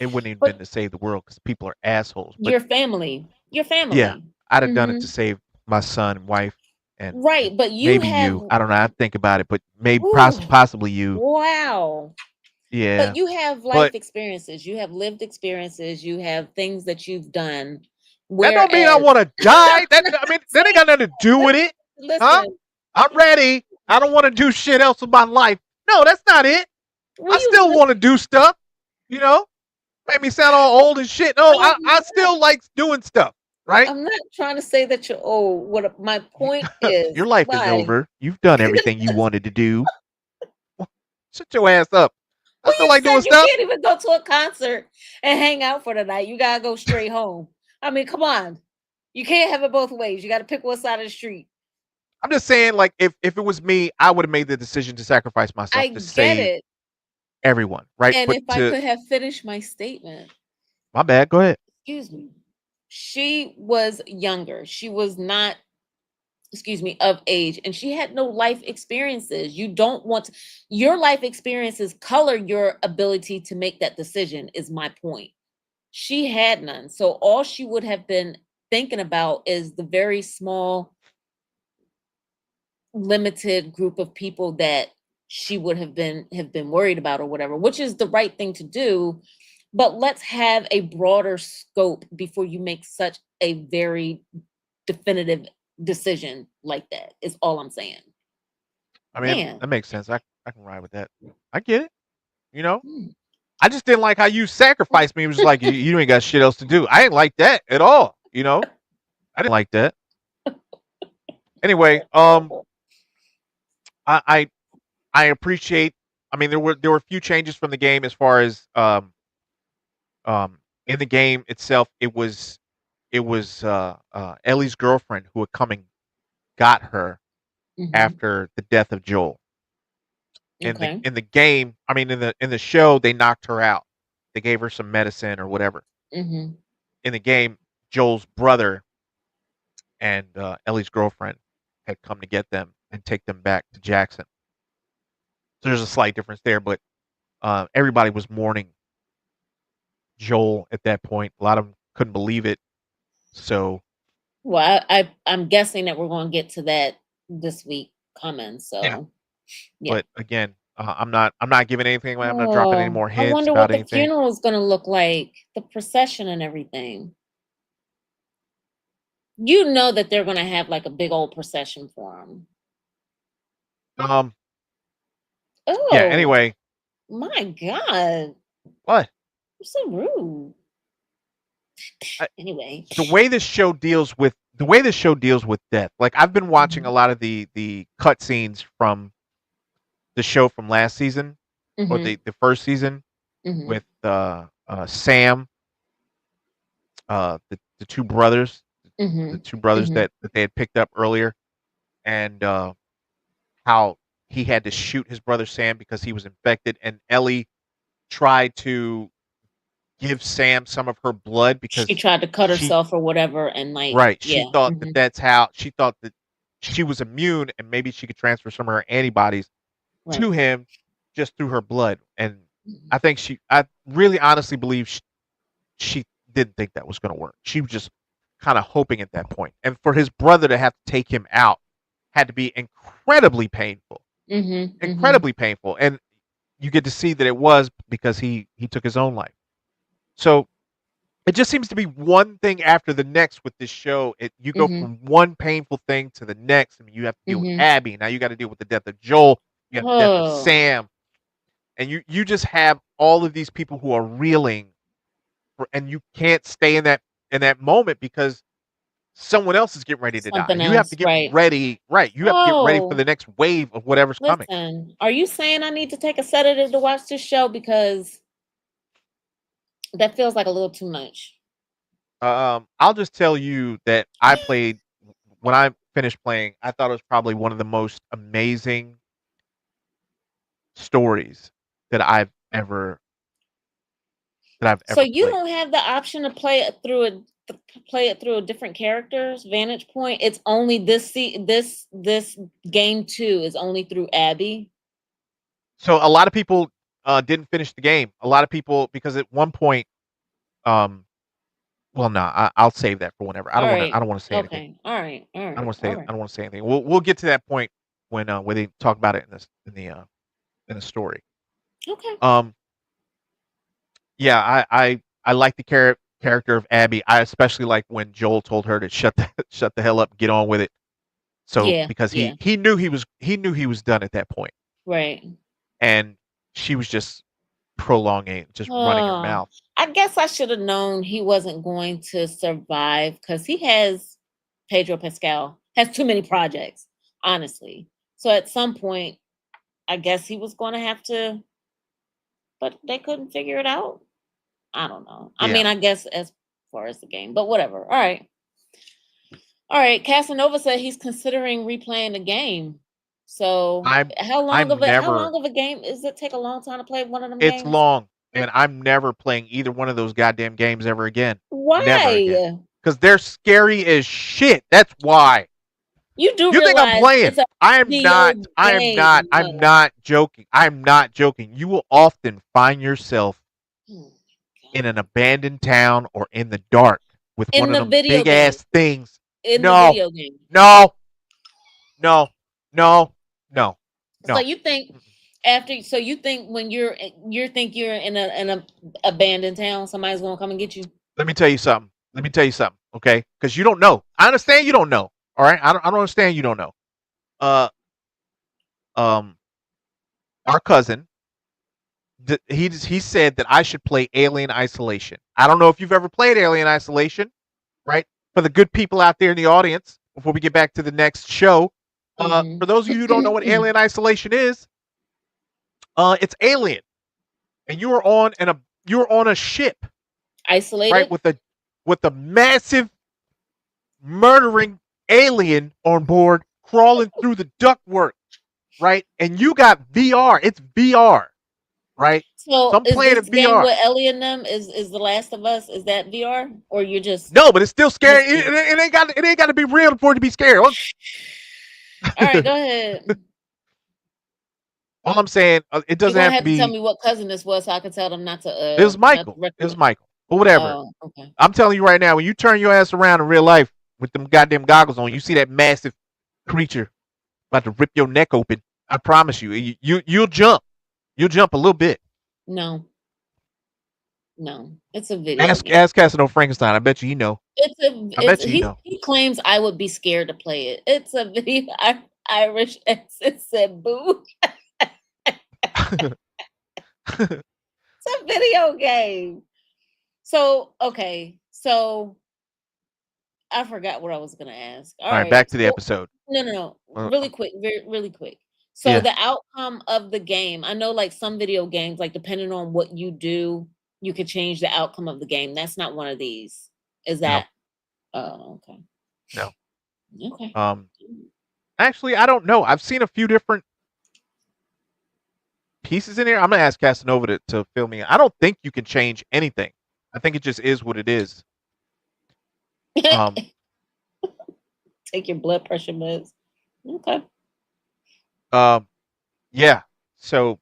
It wouldn't even been But to save the world because people are assholes. But your family, your yeah, family. I'd have done it to Mhm. save my son and wife, and Right, but you maybe have you. I don't know. I think about it, but maybe ooh, possibly you. wow. Yeah, But you have but life experiences, you have lived experiences, you have things that you've done, that don't mean I whereas want to die. That I mean, that ain't see, got nothing to do with it, huh? listen, I'm ready. I don't want to do shit else with my life. No, that's not it. will I you still want to listen? do stuff. You know, make me sound all old and shit. No, I'm I not still like doing stuff. Right? I'm not trying to say that you're old. What my point is, Your life is why? over. You've done everything you wanted to do. Shut your ass up. I Well, still you like said doing you stuff. can't even go to a concert and hang out for the night. You gotta go straight home. I mean, come on. You can't have it both ways. You gotta pick one side of the street. I'm just saying, like, if it was me, I would have made the decision to sacrifice myself I to get save it. everyone, right? And But if I to could have finished my statement, my bad, go ahead. excuse me. She was younger. She was not, excuse me, of age, and she had no life experiences. You don't want to, your life experiences color your ability to make that decision, is my point. She had none. So all she would have been thinking about is the very small, limited group of people that she would have been worried about or whatever, which is the right thing to do. But let's have a broader scope before you make such a very definitive decision like that. Is all I'm saying. I mean, Man. that makes sense. I can ride with that. I get it. You know, Hmm. I just didn't like how you sacrificed me. It was like you ain't got shit else to do. I didn't like that at all. You know, I didn't like that. Anyway, That's horrible. I I, I appreciate. I mean, there were a few changes from the game as far as in the game itself. It was Ellie's girlfriend who had come and got her Hmm. after the death of Joel. Okay. In the game, I mean in the show, they knocked her out. They gave her some medicine or whatever. Hmm. In the game, Joel's brother and Ellie's girlfriend had come to get them and take them back to Jackson. So there's a slight difference there, but everybody was mourning Joel at that point. A lot of them couldn't believe it. So Well, I'm guessing that we're going to get to that this week coming. yeah, So yeah. but again, I'm not giving anything. I'm not dropping any Oh, more I hints wonder what about the anything. funeral is going to look like, the procession and everything. You know that they're going to have like a big old procession for him. Um, yeah. Oh, Anyway, my God. what? You're so rude. I, Anyway. the way this show deals with death. Like I've been watching a Mhm. lot of the cutscenes from the show from last season or Mhm. the first season Mhm. with Sam, the two brothers, the Mhm. two brothers Mhm. that they had picked up earlier, and how he had to shoot his brother Sam because he was infected, and Ellie tried to give Sam some of her blood She because tried to cut she herself or whatever, and like, right she yeah. thought that Mhm. that's how she thought that she was immune and maybe she could transfer some of her antibodies to Right. him just through her blood. And Mhm. I really honestly believe she didn't think that was going to work. She was just kind of hoping at that point. And for his brother to have to take him out had to be incredibly painful, Mhm. Mhm. incredibly painful. And you get to see that it was because he took his own life. So it just seems to be one thing after the next with this show. You go Mhm. from one painful thing to the next. I mean, you have to deal with Mhm. Abby. Now you got to deal with the death of Joel. You have the death of Oh, Sam, and you just have all of these people who are reeling, and you can't stay in that moment because someone else is getting ready to die. something You have to else, get right? ready, right? You have to get ready for Oh, the next wave of whatever's coming. listen. Are you saying I need to take a sedative to watch this show, because that feels like a little too much? I'll just tell you that I played when I finished playing. I thought it was probably one of the most amazing stories that I've ever that I've So ever you played. don't have the option to play it through a different character's vantage point. It's only this game 2 is only through Abby. So a lot of people didn't finish the game. A lot of people, because at one point, um, well, no, I'll save that for whenever. I don't All want to. right. I don't want to say anything. Okay. All right. All I don't right. want to say. All I right. don't want to say anything. We'll get to that point when they talk about it in the story. Okay. Um, yeah, I like the character of Abby. I especially like when Joel told her to shut the shut the hell up, and get on with it. So Yeah. because Yeah. he knew he was done at that point, Right. and she was just prolonging, just running her Oh, mouth. I guess I should have known he wasn't going to survive because he has Pedro Pascal has too many projects, honestly. So at some point, I guess he was going to have to, but they couldn't figure it out. I don't know. I Yeah, mean, I guess as far as the game, but whatever. All right. All right. Casanova said he's considering replaying the game. So I'm how never. long of a game is it take a long time to play one of them It's games? long, and I'm never playing either one of those goddamn games ever again. Never again. Why? Because they're scary as shit. That's why. You do You think I'm realize playing? it's a I am not. video I am game. not. I'm not joking. I'm not joking. You will often find yourself Oh in an God. abandoned town or in the dark with one In of the them video big game. ass things. In the No, video game. no, no, no, no, So no. you think Mm-mm. so you think when you're in a abandoned town, somebody's gonna come and get you? Let me tell you something. Let me tell you something, okay? Because you don't know. I understand you don't know. All right. I don't understand you don't know. Uh, um, our cousin, he said that I should play Alien Isolation. I don't know if you've ever played Alien Isolation, right? For the good people out there in the audience, before we get back to the next show, for those of you who don't know what Mm-hmm. Alien Isolation is, it's Alien, and you are on a ship, right, Isolated? with a massive murdering alien on board, crawling through the ductwork, right? And you got VR. It's VR, right? So So I'm is playing this in game VR. with Ellie and them? Is The Last of Us? Is that VR? Or you're No, but it's still scary. listening? It ain't got to be real for it to be scary. All All right, go ahead. I'm saying, it You're doesn't gonna have to have to tell be. me what cousin this was so I can tell them It was not to Michael. It was recommend. Michael. But whatever. Oh, okay. I'm telling you right now, when you turn your ass around in real life with them goddamn goggles on, you see that massive creature about to rip your neck open. I promise you, you'll jump. You'll jump a little bit. No, no. It's a video Ask game. Casanova Frankenstein. I bet you he know. I It's bet you he know. he claims I would be scared to play it. It's a video Irish accent said boo. It's a video game. So okay. So I forgot what I was gonna ask. All All right, right. back to the episode. No. Uh, Really quick, really quick. So yeah, the outcome of the game, I know like some video games, like depending on what you do, you could change the outcome of the game. That's not one of these. Is no, that oh okay. no. Okay. Um, actually, I don't know. I've seen a few different pieces in here. I'm gonna ask Casanova to fill me in. I don't think you can change anything. I think it just is what it is. Um, Take your blood pressure meds. Okay. um, yeah. So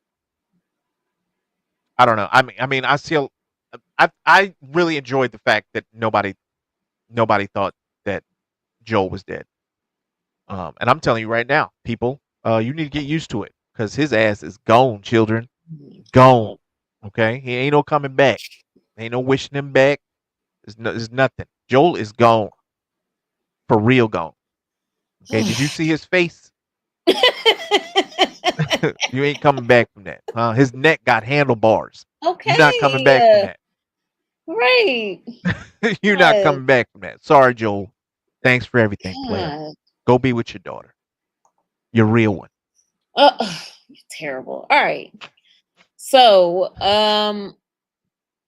I don't know. I mean, I really enjoyed the fact that nobody thought that Joel was dead. And I'm telling you right now, people, you need to get used to it because his ass is gone, children, gone. Okay, he ain't no coming back. Ain't no wishing him back. There's nothing. Joel is gone, for real gone. Okay, did you see his face? You ain't coming back from that. His neck got handlebars. You're not coming back from Okay. that. Right. You're not God. coming back from that. Sorry, Joel. Thanks for everything, player. God. Go be with your daughter, your real one. Terrible. All right. So,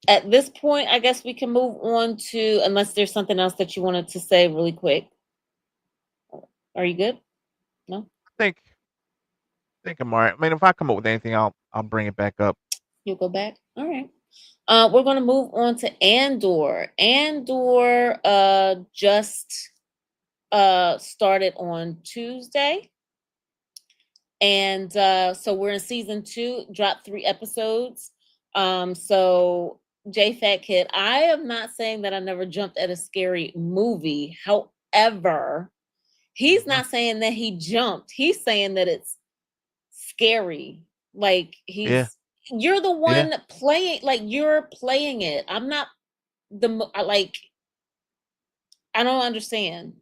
at this point, I guess we can move on to unless there's something else that you wanted to say really quick. Are you good? No? I think I'm alright. I mean, if I come up with anything, I'll bring it back up. You'll go back? All right. We're going to move on to Andor. Andor just started on Tuesday. And so we're in season 2, dropped 3 episodes. So J Fat Kid, I am not saying that I never jumped at a scary movie. However, he's Mhm. not saying that he jumped. He's saying that it's scary. Like Yeah, you're the yeah. one playing, like you're playing it. I'm not like I don't understand.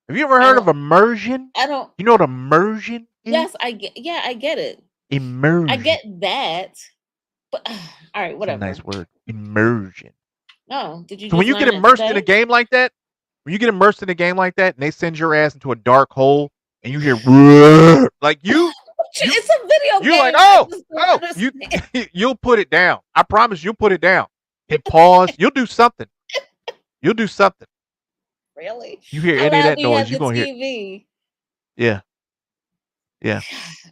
Have you ever I heard of don't immersion? I don't You know what immersion is? yes, I get yeah, I get it. I Immersion. get that. But all right, It's a whatever. nice word. Immersion. Oh, did you So when just you get learn that immersed in a today? game like that, when you get immersed in a game like that, and they send your ass into a dark hole, and you hear "Roar," like you, It's a video you're like, game. I oh, just don't oh, you, understand. you'll put it down. I promise, you'll put it down. Hit pause. You'll do something. You'll do something. Really? You hear How any of loud that do you noise, have you the gonna hear. TV? Yeah, yeah.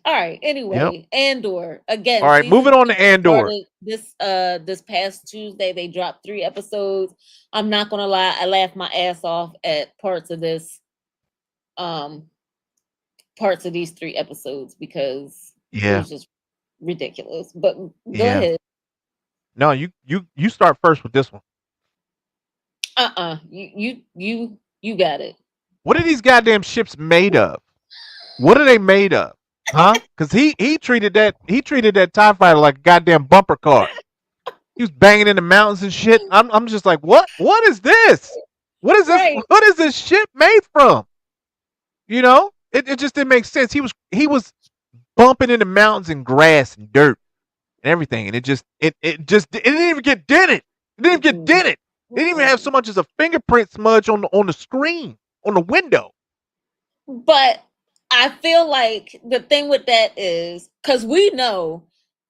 All right. Yep. Anyway, Andor All again. right, Season moving on 2 to Andor. started this past Tuesday. They dropped 3 episodes. I'm not gonna lie. I laughed my ass off at um parts of these 3 episodes because it Yeah, was just ridiculous. But go yeah. ahead. No, you start first with this one. You got it. What are these goddamn ships made of? What are they made of? Huh? Because he treated that TIE fighter like a goddamn bumper car. He was banging in the mountains and shit. I'm just like, what is this? What is this? Right. What is this ship made from? You know? It just didn't make sense. He was bumping in the mountains and grass and dirt and everything, and it didn't even get dented. It didn't even get Mm-mm. dented. It didn't even have Mm-mm. so much as a fingerprint smudge on the screen, on the window. But I feel like the thing with that is because we know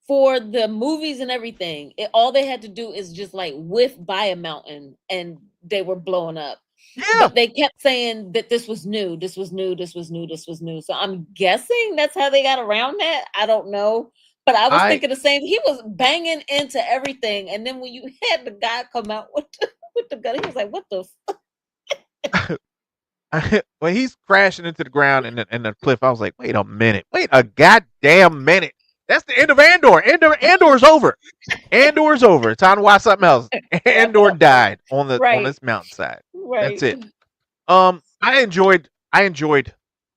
for the movies and everything, all they had to do is just like whiff by a mountain and they were blowing up. Yeah. But they kept saying that this was new, this was new, this was new, this was new. So I'm guessing that's how they got around that. I don't know. But I was I thinking the same. He was banging into everything. And then when you had the guy come out with the gun, he was like, what the when he's crashing into the ground in the cliff, I was like, wait a minute. Wait a goddamn minute. That's the end of Andor. Andor's over. Andor's over. It's time to watch something else. Andor died on right, this mountainside. That's right. it. I enjoyed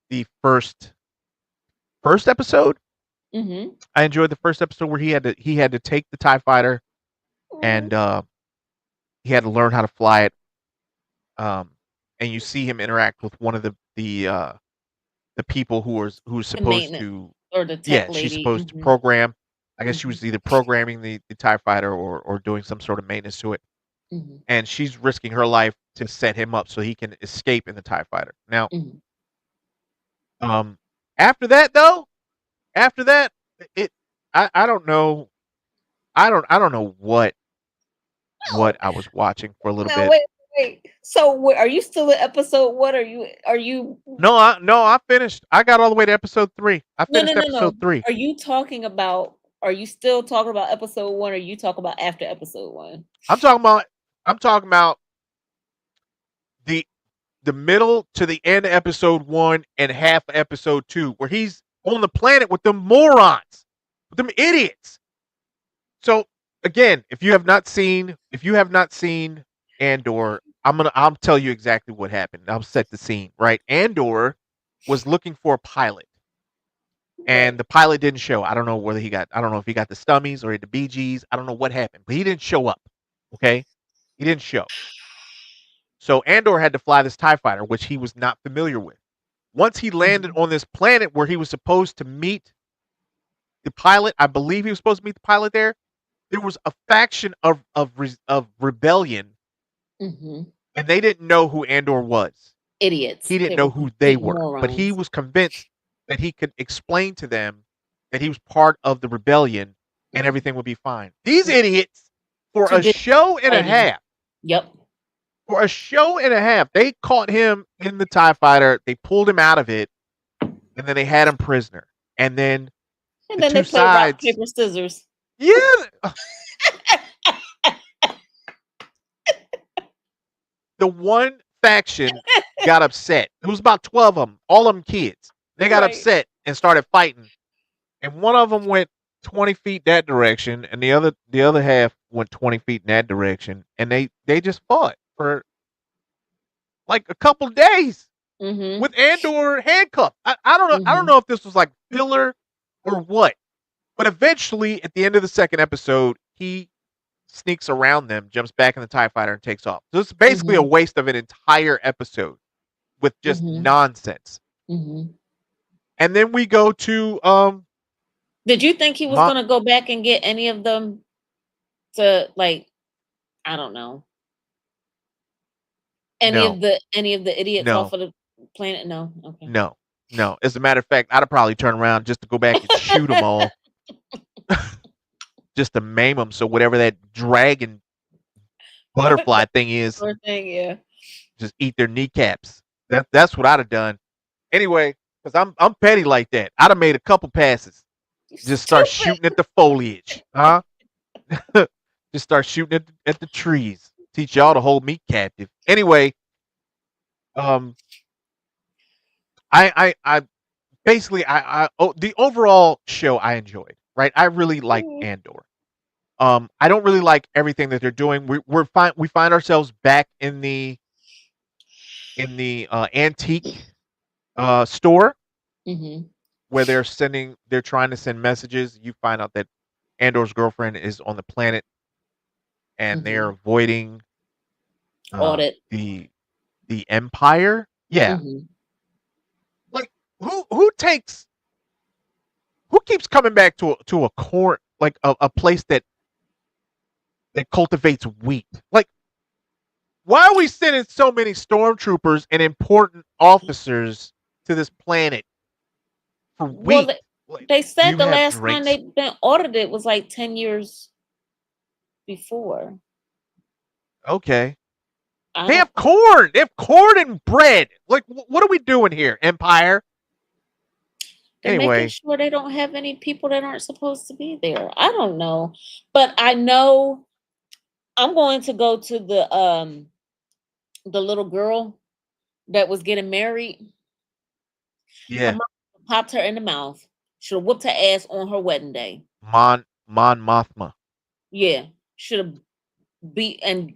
the first episode. Mm-hmm. I enjoyed the first episode where he had to take the TIE fighter and he had to learn how to fly it. Um and you see him interact with one of the people who's The supposed maintenance to, or the tech yeah, she's lady. supposed to Mhm, program. I guess she mhm, was either programming the TIE fighter or doing some sort of maintenance to it. mhm, And she's risking her life to set him up so he can escape in the TIE fighter. Now, mhm. um, after that though, after that, it I don't know. I don't know what No, I was watching for a little no, bit. wait. So, are you still at episode what? Are you No, I finished. I got all the way to episode 3. I no, no, finished no, no. episode 3. Are you talking about are you still talking about episode 1 or you talking about after episode 1? I'm talking about I'm talking about the the middle to the end of episode 1 and half of episode 2 where he's on the planet with them morons, with them idiots. So again, if you have not seen Andor, I'll tell you exactly what happened. I'll set the scene, right? Andor was looking for a pilot and Right. the pilot didn't show. I don't know if he got the stummies or the BGs. I don't know what happened, but he didn't show up. Okay? He didn't show. So Andor had to fly this TIE fighter, which he was not familiar with. Once he landed Mhm, on this planet where he was supposed to meet the pilot, I believe he was supposed to meet the pilot there. There was a faction of rebellion, mhm. and they didn't know who Andor was. Idiots. He didn't They know were who they complete were, but he morons. was convinced that he could explain to them that he was part of the rebellion and everything would be fine. These idiots, for Too a busy show and a fighting. half, Yep. they caught him in the TIE fighter, they pulled him out of it, and then they had him prisoner. And then And the then they two play rock sides, paper scissors. yeah, the one faction got upset. It was about 12 of them, all of them kids. They got Right. upset and started fighting. And one of them went 20 feet that direction, and the other half went 20 feet in that direction, and they just fought for like a couple days Mhm. with Andor handcuffed. I don't know. I don't Mhm. know if this was like filler or what, but eventually at the end of the second episode, he sneaks around them, jumps back in the TIE fighter, and takes off. So it's basically a Mhm. waste of an entire episode with just Mhm. nonsense. Mhm. And then we go to Did you think he was Ma- gonna go back and get any of them to like, I don't know, no, any of the idiots off no, of the planet? No. Okay. no, no. As a matter of fact, I'd have probably turn around just to go back and shoot them all, just to maim them. So whatever that dragon butterfly thing is, Sure thing, yeah. just eat their kneecaps. That's what I'd have done. Anyway, because I'm petty like that. I'd have made a couple passes. You Just start stupid. shooting at the foliage, huh? Just start shooting at the trees. Teach y'all to hold me captive. Anyway, um, I basically the overall show I enjoyed. Right, I really like Mhm. Andor. I don't really like everything that they're doing. We find ourselves back in the antique store Mhm. where they're trying to send messages. You find out that Andor's girlfriend is on the planet and they're Mhm. avoiding uh Audit. the the empire. Yeah. Mhm. Like who keeps coming back to a corn like a place that cultivates wheat? Like why are we sending so many stormtroopers and important officers to this planet for Well, wheat? Like, they do said you the have last time drinks? they been audited was like 10 years before. Okay. I They don't have corn. They have corn and bread. Like, what are we doing here, Empire? They're making Anyway, sure they don't have any people that aren't supposed to be there. I don't know. But I know I'm going to go to the little girl that was getting married. Her yeah, mom popped her in the mouth. Should have whooped her ass on her wedding day. Mon Mothma. Yeah. Should have beat and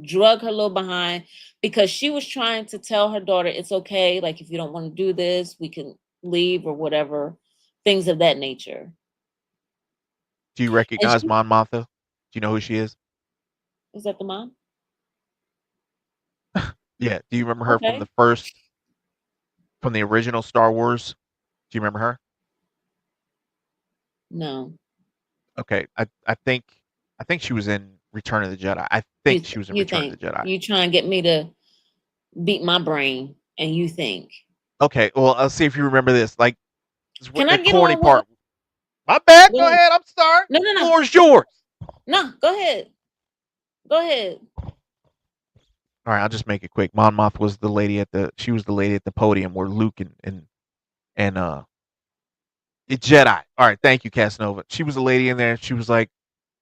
drug her little behind because she was trying to tell her daughter it's okay. Like if you don't want to do this, we can leave or whatever. Things of that nature. Do you And recognize she Mon Mothma? Do you know who she is? is that the mom? Yeah. Do you remember her Okay. from the original Star Wars? Do you remember her? No. Okay. I think she was in Return of the Jedi. I think she was in You Return of the think Jedi. you try and get me to beat my brain and you think. Okay. Well, I'll see if you remember this. Like Can the I get corny on with part. My bad. go Go ahead. ahead. I'm sorry. No, no, no. Floor's yours. No, go ahead. Go ahead. All right, I'll just make it quick. Mon Moth was the lady at the she was the lady at the podium where Luke and the Jedi. All right, thank you, Casanova. She was a lady in there. She was like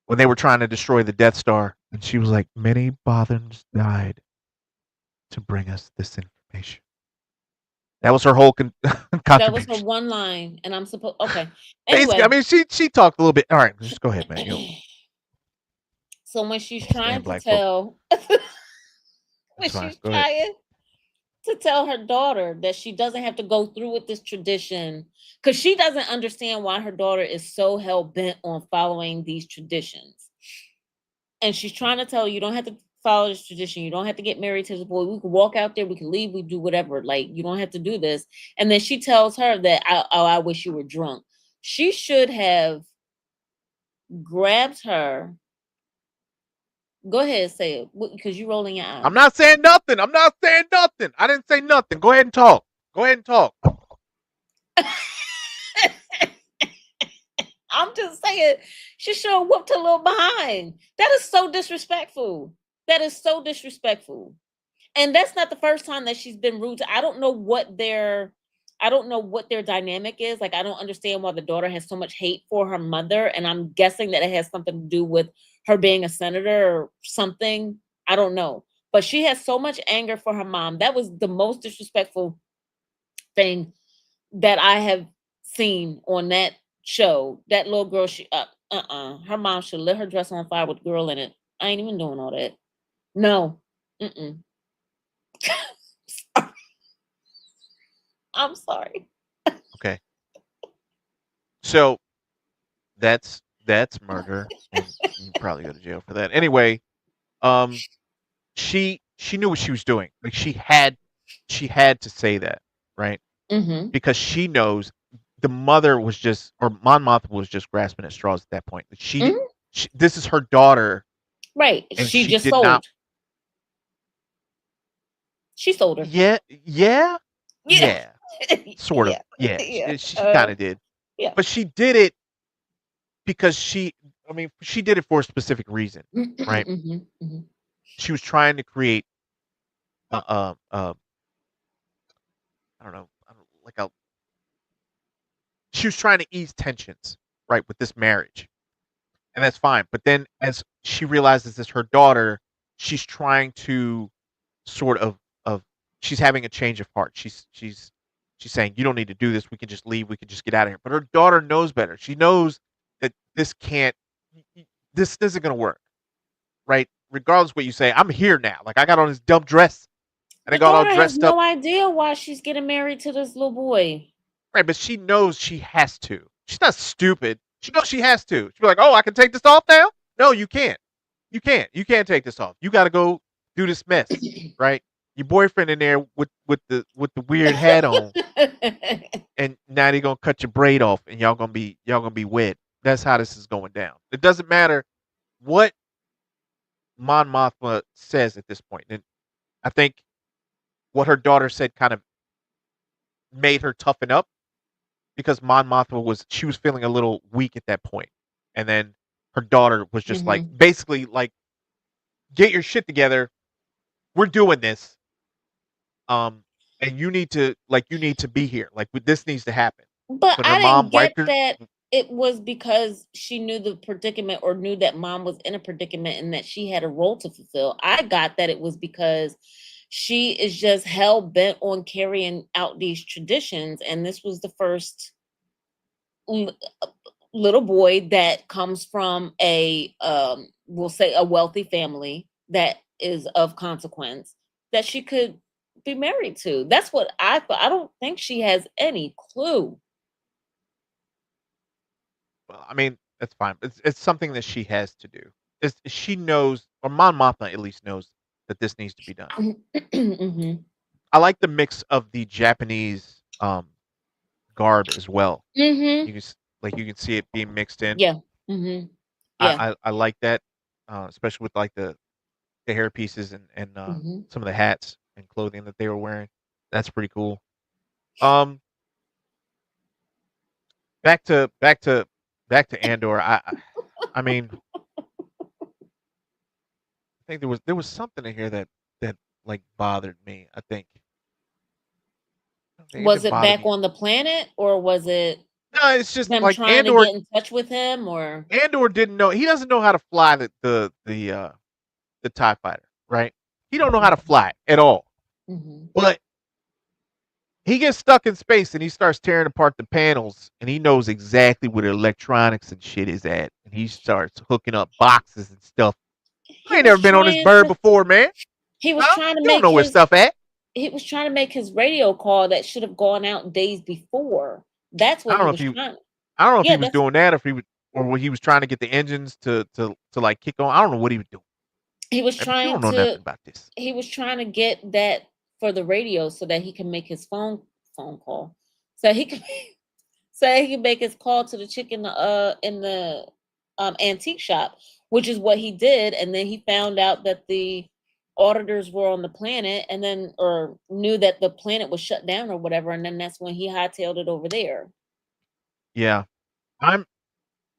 when they were trying to destroy the Death Star, and she was like, "Many Bothans died to bring us this information." That was her whole That was her contribution. one line and I'm supposed okay. Basically, I Anyway, mean, she talked a little bit. All right, just go ahead, man. Yo, so when she's can't trying stand to black folk. tell when That's fine. she's Go ahead. trying to tell her daughter that she doesn't have to go through with this tradition because she doesn't understand why her daughter is so hell bent on following these traditions. And she's trying to tell you don't have to follow this tradition. You don't have to get married to this boy. We can walk out there. We can leave. We do whatever. Like you don't have to do this. And then she tells her that I wish you were drunk. She should have grabbed her. Go ahead, say it because you rolling your I'm eyes. not saying nothing. I'm not saying nothing. I didn't say nothing. Go ahead and talk. Go ahead and talk. I'm just saying she should have whooped her little behind. That is so disrespectful. That is so disrespectful. And that's not the first time that she's been rude to. I don't know what their dynamic is. Like I don't understand why the daughter has so much hate for her mother and I'm guessing that it has something to do with her being a senator or something. I don't know. But she has so much anger for her mom. That was the most disrespectful thing that I have seen on that show. That little girl, her mom should lit her dress on fire with girl in it. I ain't even doing all that. No. Mm-mm. I'm sorry. Okay. So that's murder, and you probably go to jail for that. Anyway, um, she knew what she was doing. Like she had to say that, right? Mm-hmm. Because she knows the mother was just, or Mon Mothma was just grasping at straws at that point. That Mm-hmm. this is her daughter, Right. and She she just did not. sold. She sold her. Yeah, yeah, Yeah. yeah, sort of. Yeah. Yeah, Yeah. she kind of did, Yeah. but she did it because I mean, she did it for a specific reason, right? Mm-hmm. Mm-hmm. She was trying to create, I don't know, like a. She was trying to ease tensions, right, with this marriage, and that's fine. But then, as she realizes it's her daughter, she's trying to sort of she's having a change of heart. She's saying, "You don't need to do this. We can just leave. We can just get out of here." But her daughter knows better. She knows that this can't. This isn't going to work, right? Regardless what you say, I'm here now. Like I got on this dumb dress and I The got all daughter has dressed up, no idea why she's getting married to this little boy. right? But she knows she has to. She's not stupid. She knows she has to. She's like, "Oh, I can take this off now." No, you can't. You can't. You can't take this off. You got to go do this mess, right? Your boyfriend in there with the weird hat on, and now they're gonna cut your braid off, and y'all gonna be wed. That's how this is going down. It doesn't matter what Mon Mothma says at this point, and I think what her daughter said kind of made her toughen up because Mon Mothma was feeling a little weak at that point, and then her daughter was just like Mm-hmm. basically like, "Get your shit together. We're doing this. Um, and you need to be here. Like this needs to happen." But But her I mom didn't get wiped her. that it was because she knew the predicament or knew that mom was in a predicament and that she had a role to fulfill. I got that it was because she is just hell bent on carrying out these traditions. And this was the first l- little boy that comes from we'll say a wealthy family that is of consequence that she could be married to. That's what I thought. I don't think she has any clue. Well, I mean, that's fine. It's something that she has to do. She knows, or Mon Mothma at least knows that this needs to be done. Hmm. I like the mix of the Japanese garb as well. Hmm. You can see it being mixed in. Yeah. Hmm. Yeah. I like that, especially with like the hair pieces and Hmm. some of the hats and clothing that they were wearing. That's pretty cool. Um, back to Andor. I mean, I think there was something in here that like bothered me. I think it Was didn't it bother back me. on the planet or was it No, it's just them like trying to Andor. get in touch with him or Andor didn't know. He doesn't know how to fly the Tie Fighter, right? He don't know how to fly at all. Mhm. But he gets stuck in space and he starts tearing apart the panels and he knows exactly where the electronics and shit is at and he starts hooking up boxes and stuff. I he ain't was never been on this trying bird to before, man. he was Huh? trying to You don't make know where his stuff at. he was trying to make his radio call that should have gone out days before. That's I what don't he know if was he trying. I don't know if he Yeah, was that's doing that, if he was, or what he was trying to get the engines to like kick on. I don't know what he was doing. he was Right? But you trying don't know to nothing about this. he was trying to get that for the radio so that he can make his phone call. So he could so he could make his call to the chick in the antique shop, which is what he did, and then he found out that the auditors were on the planet and then or knew that the planet was shut down or whatever, and then that's when he hightailed it over there. Yeah. I'm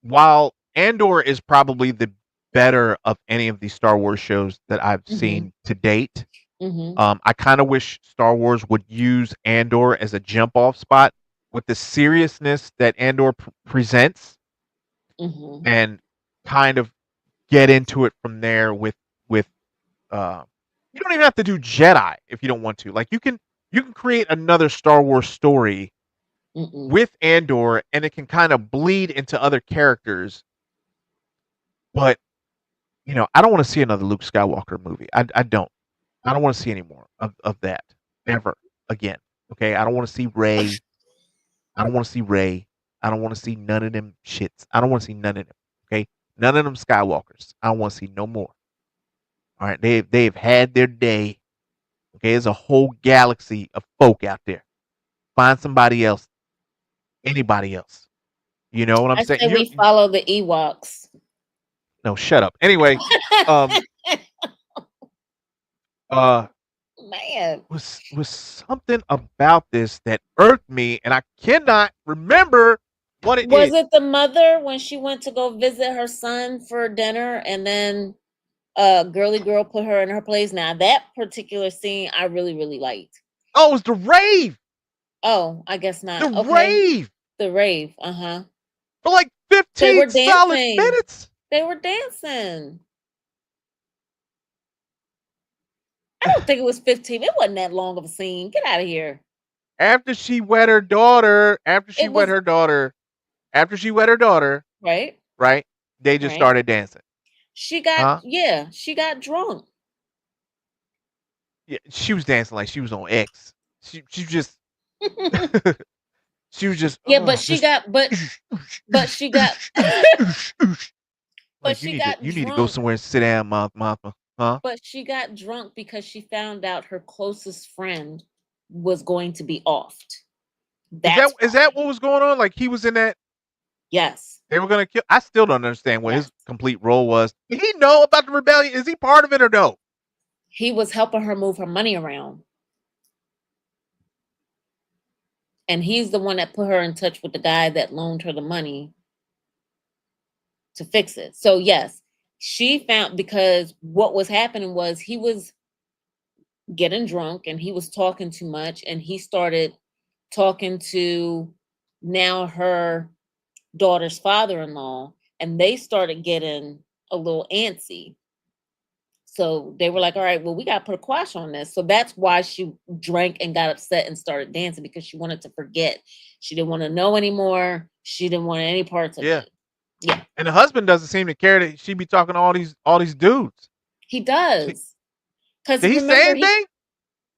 While Andor is probably the better of any of these Star Wars shows that I've Mhm. seen to date. Mhm. I kind of wish Star Wars would use Andor as a jump off spot with the seriousness that Andor presents, Mhm. and kind of get into it from there with uh You don't even have to do Jedi if you don't want to. Like you can create another Star Wars story Mm-mm. with Andor, and it can kind of bleed into other characters. But I don't want to see another Luke Skywalker movie. I don't. I don't want to see any more of that ever again. Okay, I don't want to see Ray. I don't want to see Ray. I don't want to see none of them shits. I don't want to see none of them. Okay, none of them Skywalkers. I don't want to see no more. All right, they've had their day. Okay, there's a whole galaxy of folk out there. Find somebody else, anybody else. You know what I'm I saying? say we follow the Ewoks. No, shut up. Anyway, um, uh, Man. was something about this that irked me, and I cannot remember what it Was is. it the mother when she went to go visit her son for dinner and then girly girl put her in her place? Now that particular scene I really, really liked. Oh, it was the rave. Oh, I guess The not. Okay. rave The rave. Uh-huh. for like They 15 were solid dancing. minutes. They were dancing. I don't think it was 15. It wasn't that long of a scene. Get out of here. After she wed her daughter, It was after she wed her daughter, right. right? They just Right. started dancing. She got Huh? she got drunk. Yeah, she was dancing like she was on X. She just she was just Yeah, but she just got but she got but like you she need to got you need to go drunk. somewhere and sit down, Martha. Huh? But she got drunk because she found out her closest friend was going to be offed. Is that That's is why. that what was going on? Like he was in that Yes. they were gonna kill. I still don't understand what Yes. his complete role was. Did he know about the rebellion? Is he part of it or no? He was helping her move her money around. And he's the one that put her in touch with the guy that loaned her the money to fix it. So yes, she found because what was happening was he was getting drunk and he was talking too much and he started talking to now her daughter's father-in-law and they started getting a little antsy. So they were like, all right, well, we got to put a quash on this. So that's why she drank and got upset and started dancing because she wanted to forget. She didn't want to know anymore. She didn't want any parts of Yeah. it. Yeah, And the husband doesn't seem to care that she be talking to all these dudes. he does. Because Did he say remember, anything?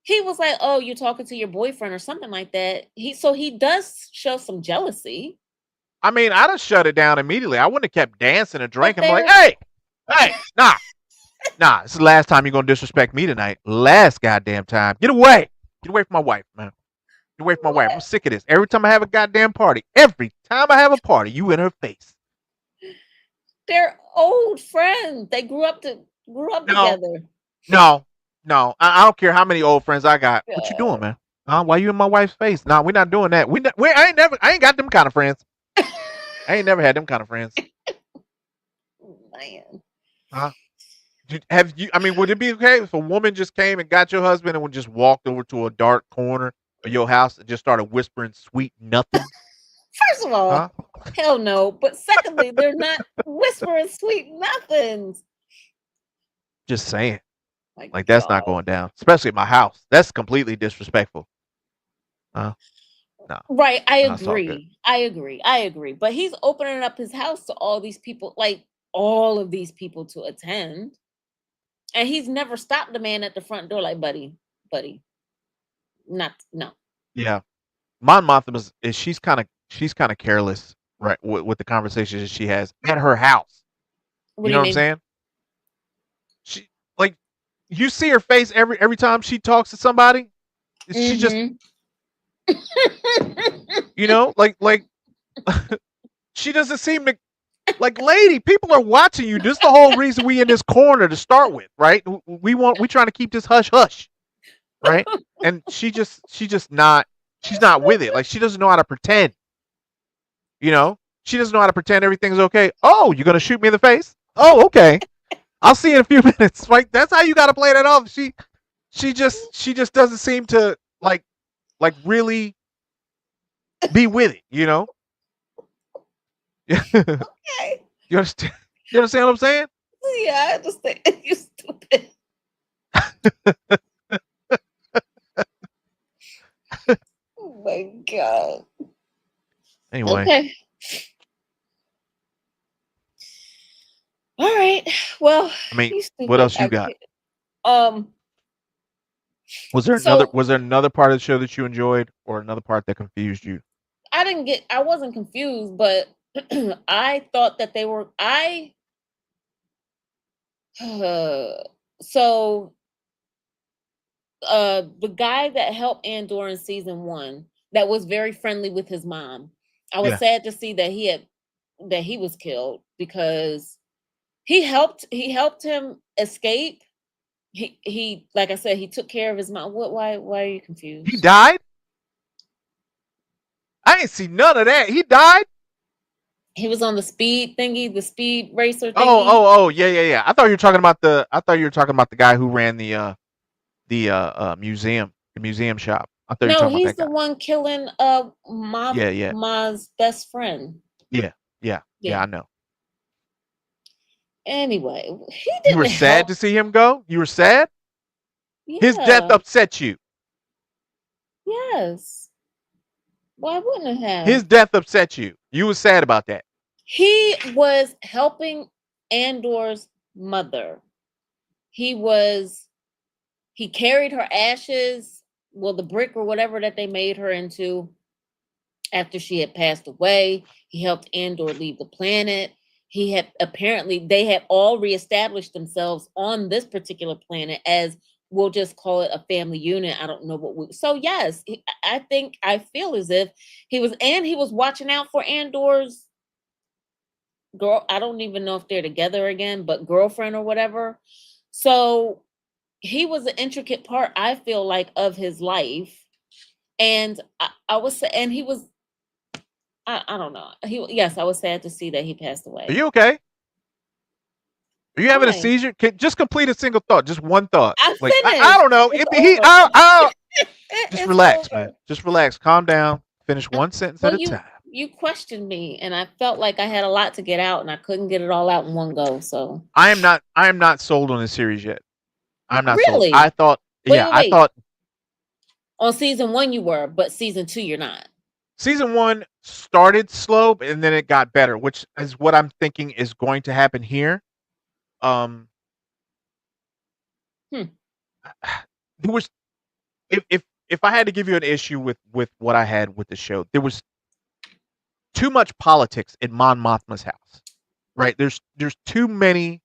he was like, oh, you're talking to your boyfriend or something like that. He does show some jealousy. I mean, I'd have shut it down immediately. I wouldn't have kept dancing and But drinking. I'm like, they're hey, nah. This is the last time you're gonna disrespect me tonight. Last goddamn time. Get away. Get away from my wife, man. Get away from my wife. I'm what? sick of this. Every time I have a goddamn party, every time I have a party, you in her face. They're old friends. They grew up No, together. no. I don't care how many old friends I got. What you doing, God. man? Why you in my wife's face? Nah, we're not doing that. I ain't got them kind of friends. I ain't never had them kind of friends. Man. Huh? Have you? I mean, would it be okay if a woman just came and got your husband and would just walked over to a dark corner of your house and just started whispering sweet nothings? First of all, Huh? hell no. But secondly, they're not whispering sweet nothings. Just saying. My Like that's not God. going down, especially at my house. That's completely disrespectful. Huh? No, Right. I no, it's all good. agree. I agree. I agree. But he's opening up his house to all these people, like all of these people to attend. And he's never stopped the man at the front door, like, buddy, not no. Yeah, Mon Mothma is she's kind of careless, right? With the conversations she has at her house. What You do know you what I'm mean? saying? She like you see her face every time she talks to somebody. She just Mm-hmm. like she doesn't seem to like lady. People are watching you. This is the whole reason we in this corner to start with, right? We trying to keep this hush hush, right? And she just not she's not with it. Like she doesn't know how to pretend. You know, she doesn't know how to pretend everything's okay. Oh, you're gonna shoot me in the face? Oh, okay. I'll see you in a few minutes. Like that's how you got to play that off. She just doesn't seem to like really be with it. You know? you Okay. understand? You understand what I'm saying? Yeah, I understand. You stupid. Oh my god. Anyway, Okay. All right. Well, I mean, you what stupid. else you got? Um. So Was there another part of the show that you enjoyed, or another part that confused you? I wasn't confused, but I thought that they were. So the guy that helped Andor in season 1 that was very friendly with his mom. I was Yeah, sad to see that he was killed because he helped him escape. He like I said, he took care of his mom. What why are you he confused? died. I ain't see none of that. He died. He was on the speed thingy, the speed racer Oh, thingy. yeah, yeah, yeah. I thought you were talking about the. I thought you were talking about the guy who ran museum, the museum shop. I thought you were No, talking about he's that the guy. one killing Yeah, yeah, Ma's best friend. yeah, yeah, yeah. Yeah. I know. Anyway, he You were didn't sad help. to see him go. You were sad. His death Yeah. upset you. Yes. Why wouldn't it His have? death upset you. You were sad about that. He was helping Andor's mother. He was he carried her ashes, well, the brick or whatever that they made her into after she had passed away. He helped Andor leave the planet. He had apparently they had all reestablished themselves on this particular planet as we'll just call it a family unit. I don't know what we so yes, I think I feel as if he was watching out for Andor's girl. I don't even know if they're together again, but girlfriend or whatever. So he was an intricate part, I feel like, of his life. And I was, and he was, I don't know. Yes, I was sad to see that he passed Are away. you okay? Are you having a Why? seizure? Just complete a single thought. Just one thought. I Like I finished. don't know. It's If he, over. just It's relax, man. over. Just relax. Calm down. Finish Uh, one sentence Well, at a time. you questioned me, and I felt like I had a lot to get out, and I couldn't get it all out in one go. So I am not sold on this series yet. I'm not sold. really, I wait. thought On season 1, you were, but season 2, you're not. season 1 started slow and then it got better, which is what I'm thinking is going to happen here. Um, Hmm. there was if I had to give you an issue with what I had with the show, there was too much politics in Mon Mothma's house. Right? There's too much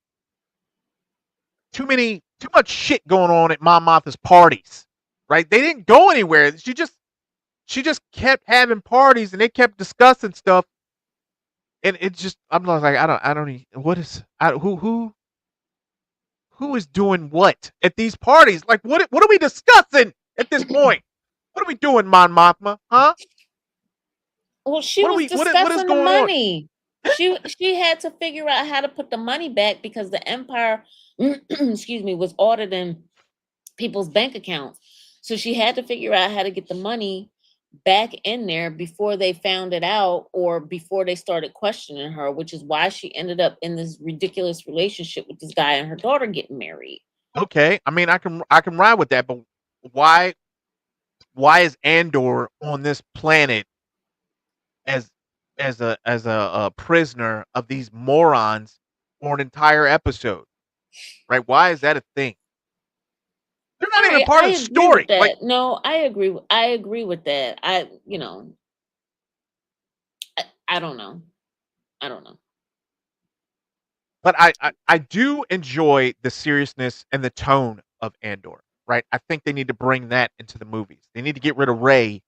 shit going on at Mon Mothma's parties. Right? They didn't go anywhere. She just kept having parties and they kept discussing stuff. And it's just I'm like I don't even, what is who is doing what at these parties? Like what are we discussing at this point? What are we doing, Mon Mothma? Huh? Well, she was What is discussing the going on? money. She had to figure out how to put the money back because the empire, excuse me, was auditing people's bank accounts. So she had to figure out how to get the money back in there before they found it out or before they started questioning her, which is why she ended up in this ridiculous relationship with this guy and her daughter getting married. Okay, I mean I can ride with that, but why is Andor on this planet as a prisoner of these morons for an entire episode? Right? Why is that a thing? They're not All even right, part I of the agree with story. Like, that. No, I agree. I agree with that. I don't know. I don't know. but I do enjoy the seriousness and the tone of Andor. Right? I think they need to bring that into the movies. They need to get rid of Rey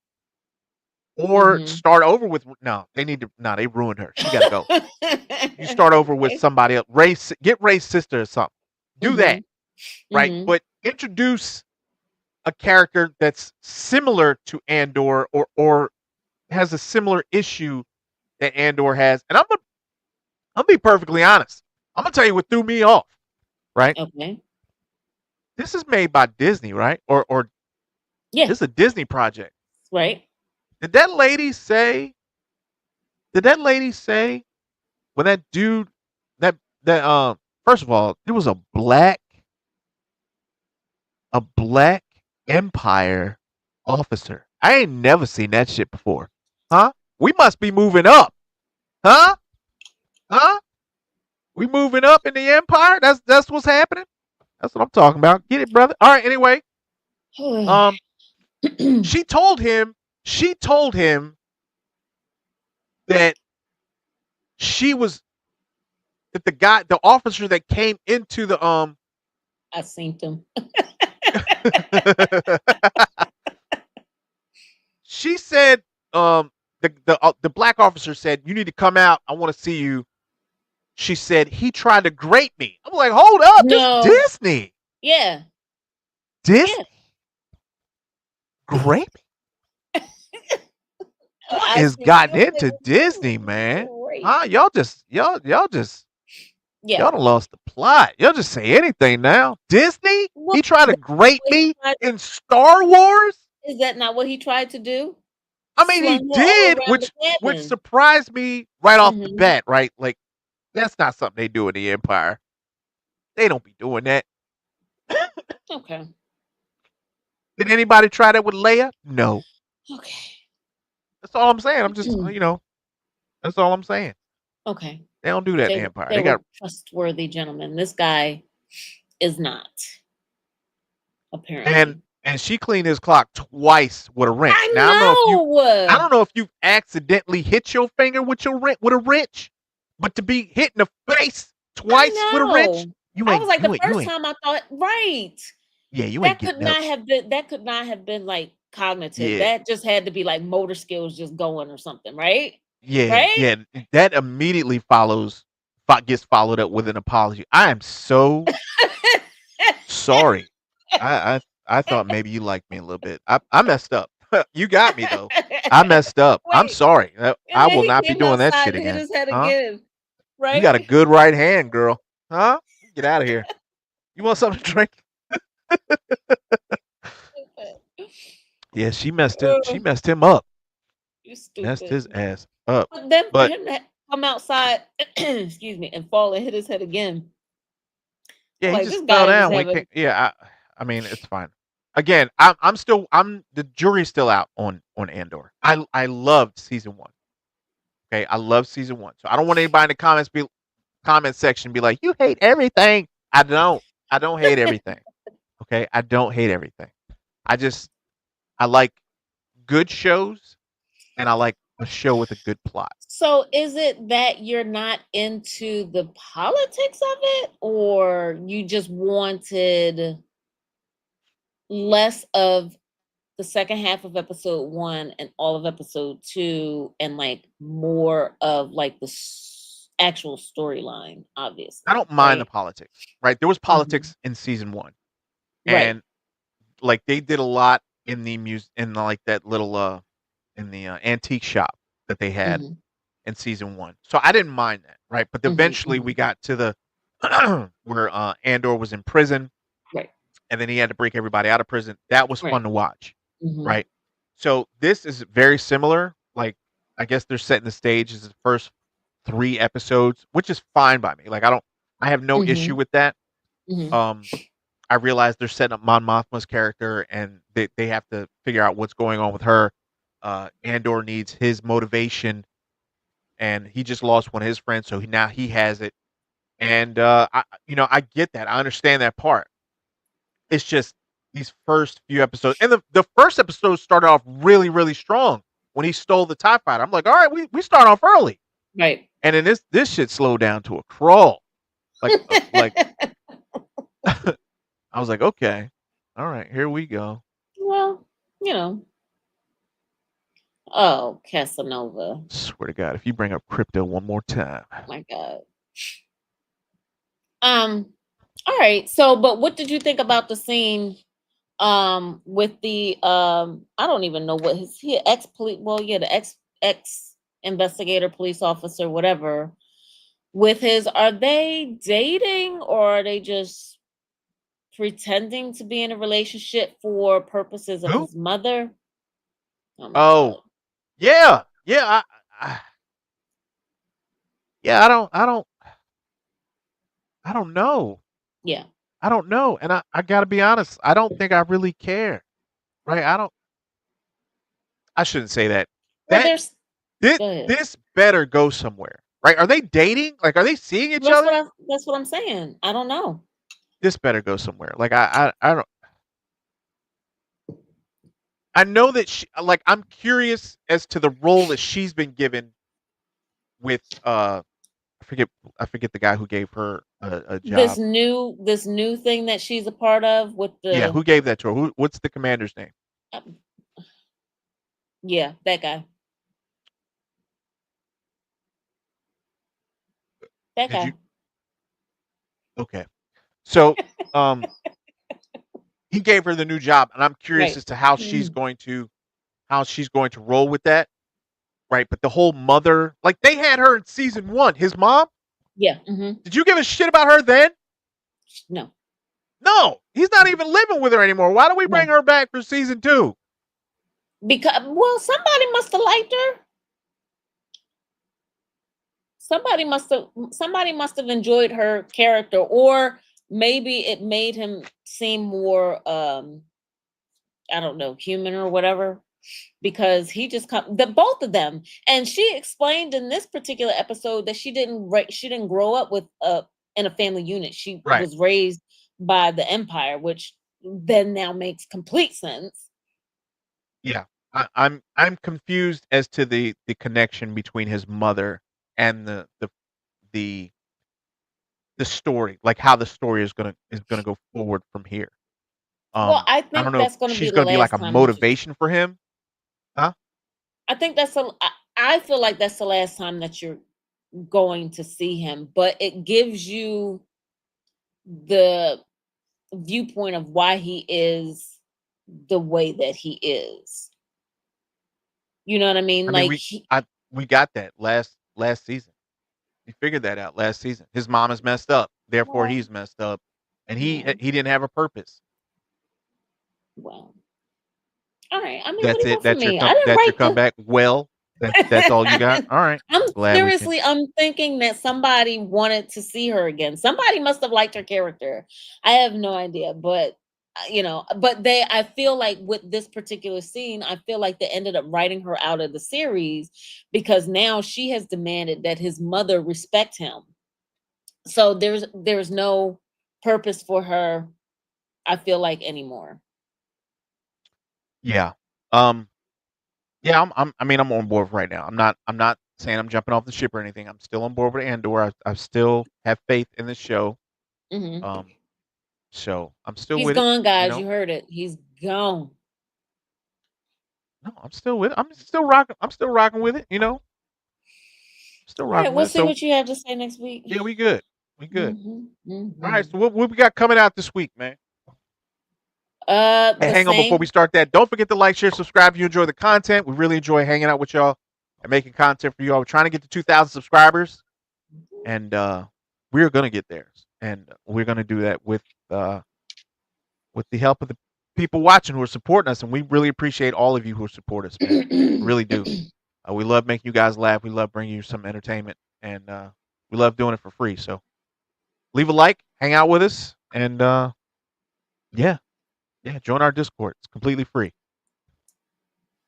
or Mhm. start over with no. They need to no. They ruined her. She got to go. You start over with Okay. somebody else. Get Ray's sister or something. Do that, Mhm. right? Mhm. But introduce a character that's similar to Andor or has a similar issue that Andor has. And I'm be perfectly honest. I'm gonna tell you what threw me off. Right? Okay. This is made by Disney, right? Or Yeah. this is a Disney project. Right. Did that lady say? Did that lady say when that dude that first of all, there was a black a black Empire officer. I ain't never seen that shit before. Huh? We must be moving up. Huh? Huh? We moving up in the Empire? That's what's happening? That's what I'm talking about. Get it, brother. All right, anyway. Um, she told him, she told him that she was that the officer that came into the I seen them. she said the black officer said, "You need to come out. I want to see you." She said he tried to grape me. I'm like, hold up, this No. Disney. Yeah. Disney Yeah. grape? What I is seen gotten them. Like, into Disney, man? great. Huh? Y'all just Yeah. y'all done lost the plot. Y'all just say anything now. Disney? Well, He tried to that's grape what he me tried. in Star Wars? Is that not what he tried to do? I mean, he Slung her all did, around the which cabin. surprised me right off the Hmm. bat, right? Like that's not something they do in the Empire. They don't be doing that. Okay. Did anybody try that with Leia? No. Okay. That's all I'm saying. I'm just, that's all I'm saying. Okay. They don't do that in They the Empire. they They were got trustworthy gentlemen. This guy is not, and apparently. and she cleaned his clock twice with a wrench. Now I I know. don't know if you accidentally hit your finger with with a wrench, but to be hit in the face twice with a I wrench, know. I was like, the first you ain't time I thought, right. yeah, you ain't That could getting up. not have been that could not have been like cognitive. Yeah. That just had to be like motor skills just going or something, right? Yeah, Right? yeah. That immediately gets followed up with an apology. I am so sorry. I I thought maybe you liked me a little bit. I messed up. You got me though. I messed up. I'm Wait, sorry. and I then will he not be came doing that outside shit and hit again. his head Huh? again, You got a right? good right hand, girl. Huh? Get out of here. You want something to drink? Yeah, she Ugh, messed him up. you Messed stupid. his ass up. But then for But him to come outside, excuse me, and fall and hit his head again, yeah, I'm he like, just this fell guy is just down. We having can't. Yeah, I mean, it's fine. Again, I'm the jury's still out on Andor. I loved season one. Okay, I love season one. So I don't want anybody in the comment section be like, you hate everything. I don't. I don't hate everything. Okay, I don't hate everything. I just I like good shows and I like a show with a good plot. So is it that you're not into the politics of it, or you just wanted less of the second half of episode 1 and all of episode 2 and like more of like the actual storyline, I obviously, don't mind the right? politics. Right, there was Mhm. politics in season one, Right. and like they did a lot in the like that little in the antique shop that they had Mhm. in season one. So I didn't mind that, right? But Mhm. eventually we Mhm. got to the where Andor was in prison Right. and then he had to break everybody out of prison. That was Right. fun to watch, Mhm. right? So this is very similar. Like I guess they're setting the stage as the first 3 episodes, which is fine by me. Like I have no issue Mhm. with that. Mhm. Um, I realize they're setting up Mon Mothma's character, and they have to figure out what's going on with her. Andor needs his motivation, and he just lost one of his friends, so now he has it. And I get that. I understand that part. It's just these first few episodes, and the first episode started off really really strong when he stole the Tie Fighter. I'm like, all right, we start off early, Right. and then this shit slowed down to a crawl. Like I was like, okay, all right, here we go. Well, you know. Oh, Casanova. Swear to God, if you bring up crypto one more time, My God. All right. So, but what did you think about the scene with the I don't even know what he ex police, well, yeah, the ex investigator, police officer, whatever, with his, are they dating or are they just pretending to be in a relationship for purposes of who? his mother? Oh my Oh, God. yeah, yeah, yeah. I don't know. Yeah. I don't know, and I gotta be honest. I don't think I really care, right? I don't. I shouldn't say that. Well, That there's this, go ahead. this better go somewhere, right? Are they dating? Like, are they seeing each That's other? what I'm saying. I don't know. This better go somewhere. Like, I don't. I know that she, like, I'm curious as to the role that she's been given with I forget I forget the guy who gave her a job. This new thing that she's a part of with Yeah, the who gave that to her? What's the commander's name? uh, yeah, that guy. That Did you guy. okay. So um he gave her the new job and I'm curious Right. as to how she's going to roll with that, right? But the whole mother, like they had her in season 1, his mom. Yeah. Did you give a shit about her then? No. No, he's not even living with her anymore. Why do we bring No. her back for season 2? Because well, somebody must have enjoyed her character, or maybe it made him seem more I don't know, human or whatever, because he just come the both of them. And she explained in this particular episode that she didn't grow up with in a family unit. She Right. was raised by the empire, which then now makes complete sense. Yeah. I'm confused as to the connection between his mother and the the story, like how the story is gonna go forward from here. Well, I I don't think know if that's going to be she's the gonna be like last a time that you motivation for him. Huh? I think that's a I feel like that's the last time that you're going to see him, but it gives you the viewpoint of why he is the way that he is. You know what I mean? I mean, Like we I we got that last season. We figured that out last season. His mom is messed up, therefore well, he's messed up, and yeah, he didn't have a purpose. well. All right. I mean, what do That's you it. want from That's your me? I didn't that's your write the comeback. Well, that's all you got. All right. I'm Glad we can. seriously, I'm thinking that somebody wanted to see her again. Somebody must have liked her character. I have no idea, but but I feel like with this particular scene, I feel like they ended up writing her out of the series because now she has demanded that his mother respect him. So there's no purpose for her, I feel like, anymore. Yeah. Yeah, I mean, I'm on board right now. I'm not saying I'm jumping off the ship or anything. I'm still on board with Andor. I still have faith in the show. Hmm. Um, so I'm still He's with it. gone, You guys. know, You heard it. He's gone. no, I'm still with it. I'm still rocking. I'm still rocking with it. You know, still All right, rocking with we'll it. see So what you have to say next week. yeah, we good. We good. All right. Mhm. So what we got coming out this week, man? Hey, The hang on before we same. start that. Don't forget to like, share, subscribe if you enjoy the content. We really enjoy hanging out with y'all and making content for y'all. We're trying to get to 2,000 subscribers, and we're gonna get there. And we're gonna do that with the help of the people watching who are supporting us. And we really appreciate all of you who support us, man. I really do. We love making you guys laugh. We love bringing you some entertainment, and we love doing it for free. So leave a like, hang out with us, and yeah, yeah, join our Discord. It's completely free.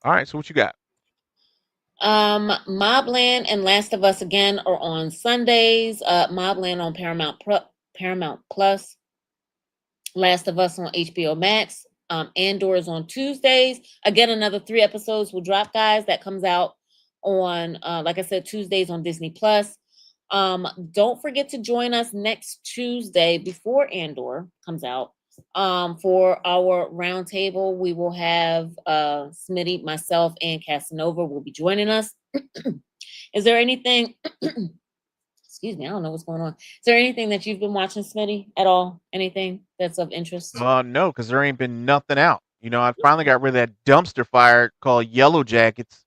All right, so what you got? Mobland and Last of Us again are on Sundays. Mobland on Paramount Plus. Last of Us on HBO Max. Andor is on Tuesdays. Again, another 3 episodes will drop, guys. That comes out on, like I said, Tuesdays on Disney Plus. Don't forget to join us next Tuesday before Andor comes out. For our roundtable, we will have Smitty, myself, and Casanova will be joining us. Is there anything? Excuse me, I don't know what's going on. Is there anything that you've been watching, Smitty, at all? Anything that's of interest? No, because there ain't been nothing out. You know, I finally got rid of that dumpster fire called Yellow Jackets.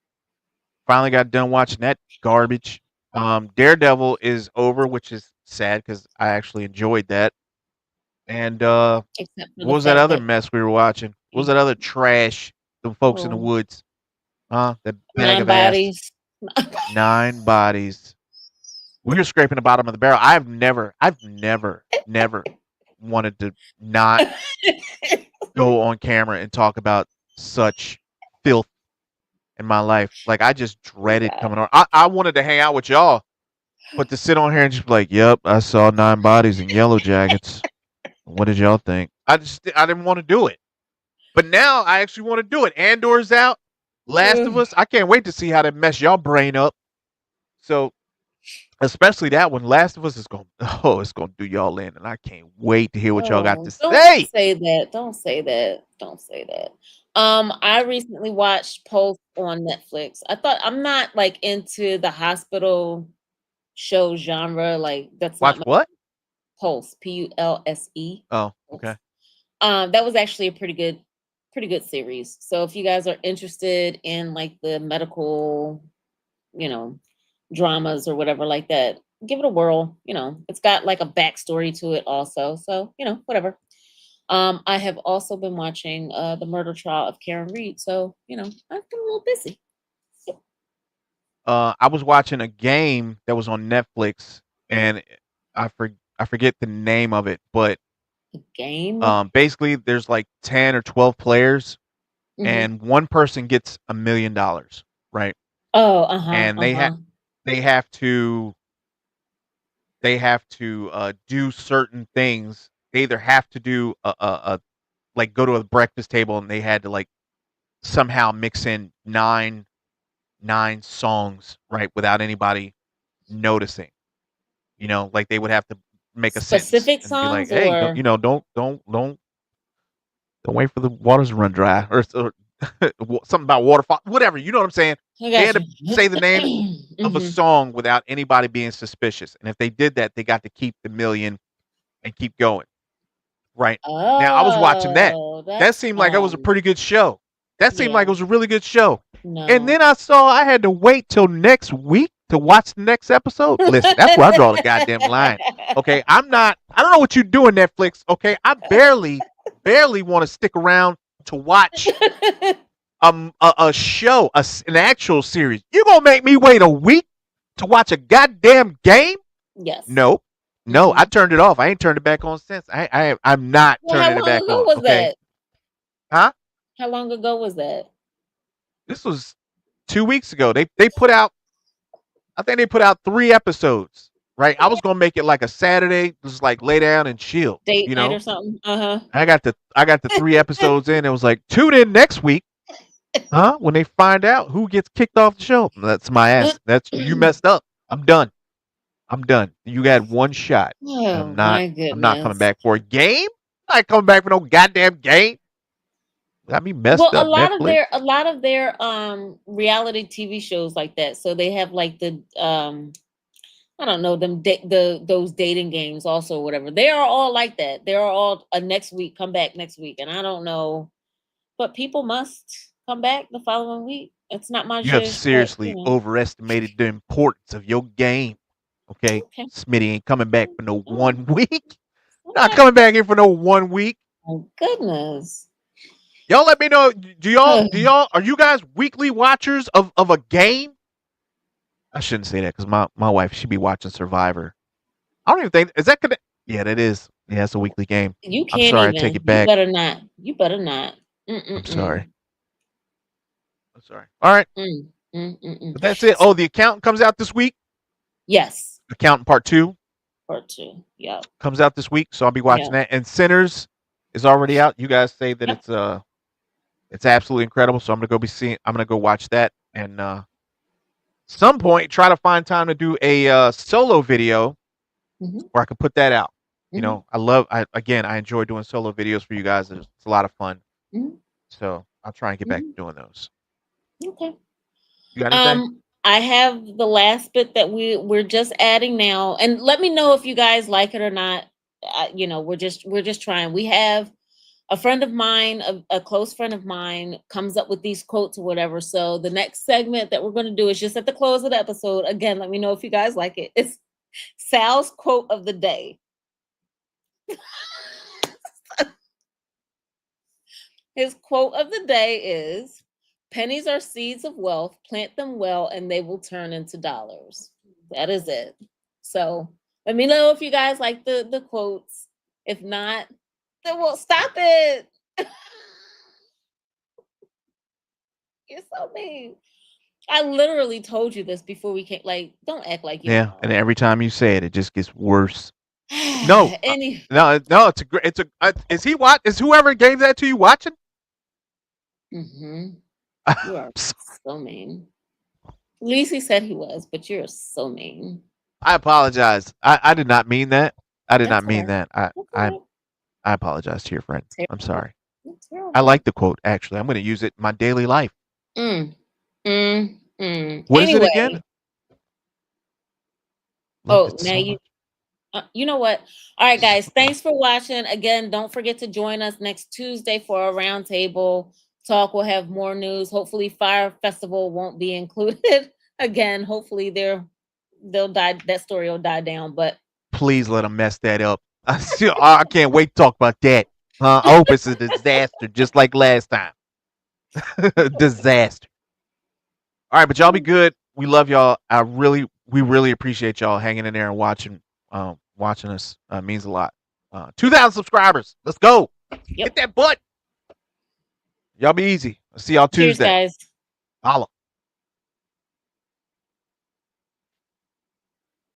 Finally got done watching that garbage. Daredevil is over, which is sad because I actually enjoyed that. And Except for what the was that fact other that mess we were watching? What was that other trash? The folks in the oh, woods, huh? That bag nine of ass. bodies. 9 bodies. We were scraping the bottom of the barrel. I've never wanted to not go on camera and talk about such filth in my life. Like I just dreaded God. coming on. I wanted to hang out with y'all, but to sit on here and just be like, "Yep, I saw 9 bodies in yellow jackets. What did y'all think?" I didn't want to do it, but now I actually want to do it. Andor's out. Last of Us. I can't wait to see how that mess y'all brain up. So especially that one, Last of Us is going. Oh, it's going to do y'all in, and I can't wait to hear what y'all got to Oh, don't say. say that. Don't say that. Don't say that. I recently watched Pulse on Netflix. I thought I'm not like into the hospital show genre. Like that's not Watch my what? Pulse. Pulse. Oh, okay. Pulse. That was actually a pretty good series. So if you guys are interested in like the medical, you know, dramas or whatever like that, give it a whirl. It's got like a backstory to it also. So, whatever. I have also been watching the murder trial of Karen Reed. So, I've been a little busy. Yep. I was watching a game that was on Netflix, and I forget the name of it, but A game. basically there's like 10 or 12 players, Hmm. and one person gets $1 million, right? Oh, uh-huh, And uh-huh. they have to do certain things. They either have to do a like go to a breakfast table, and they had to like somehow mix in nine songs, right, without anybody noticing. Like they would have to make a sentence Specific and be like, songs "Hey, don't or don't wait for the waters to run dry," or something about waterfall, whatever. You know what I'm saying? I They got had to you. say the name of a Hmm. song without anybody being suspicious, and if they did that, they got to keep the million and keep going. Right now, I was watching that. Oh, That that's seemed like it was a fun. pretty good show. That seemed like Yeah. it was a really good show. And No. then I saw I had to wait till next week to watch the next episode. Listen, that's where I draw the goddamn line. Okay, I'm not. I don't know what you're doing, Netflix. Okay, I barely want to stick around to watch a show, an actual series. You gonna make me wait a week to watch a goddamn game? Yes. No, no, I Hmm. turned it off. I ain't turned it back on since. I'm not Well, how turning it long back ago on. was Okay, that? huh? How long ago was that? This was 2 weeks ago. They put out. I think they put out 3 episodes. Right. I was gonna make it like a Saturday, just like lay down and chill. Date night or something? Uh-huh. I got the 3 episodes in. It was like tune in next week. Huh? When they find out who gets kicked off the show. That's my ass. That's you messed up. I'm done. I'm done. You got one shot. And I'm Oh not my I'm not coming goodness. back for a game. I'm not coming back for no goddamn game. Got me Well, messed a up, lot of Netflix. their reality TV shows like that. So they have like the I don't know them those dating games also whatever. They are all like that. They are all a next week, come back next week, and I don't know, but people must come back the following week. It's not my You have shish, but seriously overestimated the importance of your game. Okay? okay. Smitty ain't coming back for no Oh, 1 week. I'm Not not. coming back here for no 1 week. Oh goodness. Y'all let me know. Do y'all are you guys weekly watchers of a game? I shouldn't say that because my wife, she be watching Survivor. I don't even think is that connect. Yeah, that is. Yeah, it's a weekly game. You I'm can't sorry, I take even. it You back. better not. You better not. I'm Mm-mm-mm. sorry. I'm sorry. All right. Mm, mm, mm, mm. But that's it. So, Oh, the accountant comes out this week. yes, Accountant part 2 part two. Yep. comes out this week, so I'll be watching Yep. that. And Sinners is already out. You guys say that Yep. it's absolutely incredible, so I'm gonna go watch that and some point try to find time to do a solo video Hmm. where I could put that out. Hmm. I enjoy doing solo videos for you guys. It's a lot of fun. Hmm. So I'll try and get back to Hmm. doing those. Okay. You got anything? I have the last bit that we're just adding now, and let me know if you guys like it or not. We're just trying. We have a friend of mine, a close friend of mine, comes up with these quotes or whatever. So the next segment that we're going to do is just at the close of the episode. Again, let me know if you guys like it. It's Sal's quote of the day. His quote of the day is pennies are seeds of wealth, plant them well, and they will turn into dollars. That is it. So let me know if you guys like the quotes. If not, then we'll stop it. You're so mean. I literally told you this before we came. Like, don't act like you Yeah, and know. every time you say it, it just gets worse. No, Any. no. It's a. Is he what? Is whoever gave that to you watching? Mm-hmm. I'm You are so- so mean. At least he said he was, but you're so mean. I apologize. I did not mean that. I did That's not all mean right. that. That's all right. I apologize to your friend. I'm Terrible. sorry. That's I terrible. like the quote actually. I'm going to use it in my daily life. Mm. Mm. Mm. What is it again? Anyway. Loved Oh, it now so you. much. You know what? All right, guys. Thanks for watching. Again, don't forget to join us next Tuesday for a roundtable talk. We'll have more news. Hopefully, Fire Festival won't be included again. Hopefully, they'll die. That story will die down. But Please let them mess that up. I can't wait to talk about that. I hope it's a disaster, just like last time. Disaster. All right, but y'all be good. We love y'all. We really appreciate y'all hanging in there and watching us. Means a lot. 2,000 subscribers. Let's go. yep. Hit that butt. Y'all be easy. I'll see y'all Cheers, Tuesday. guys. Holla.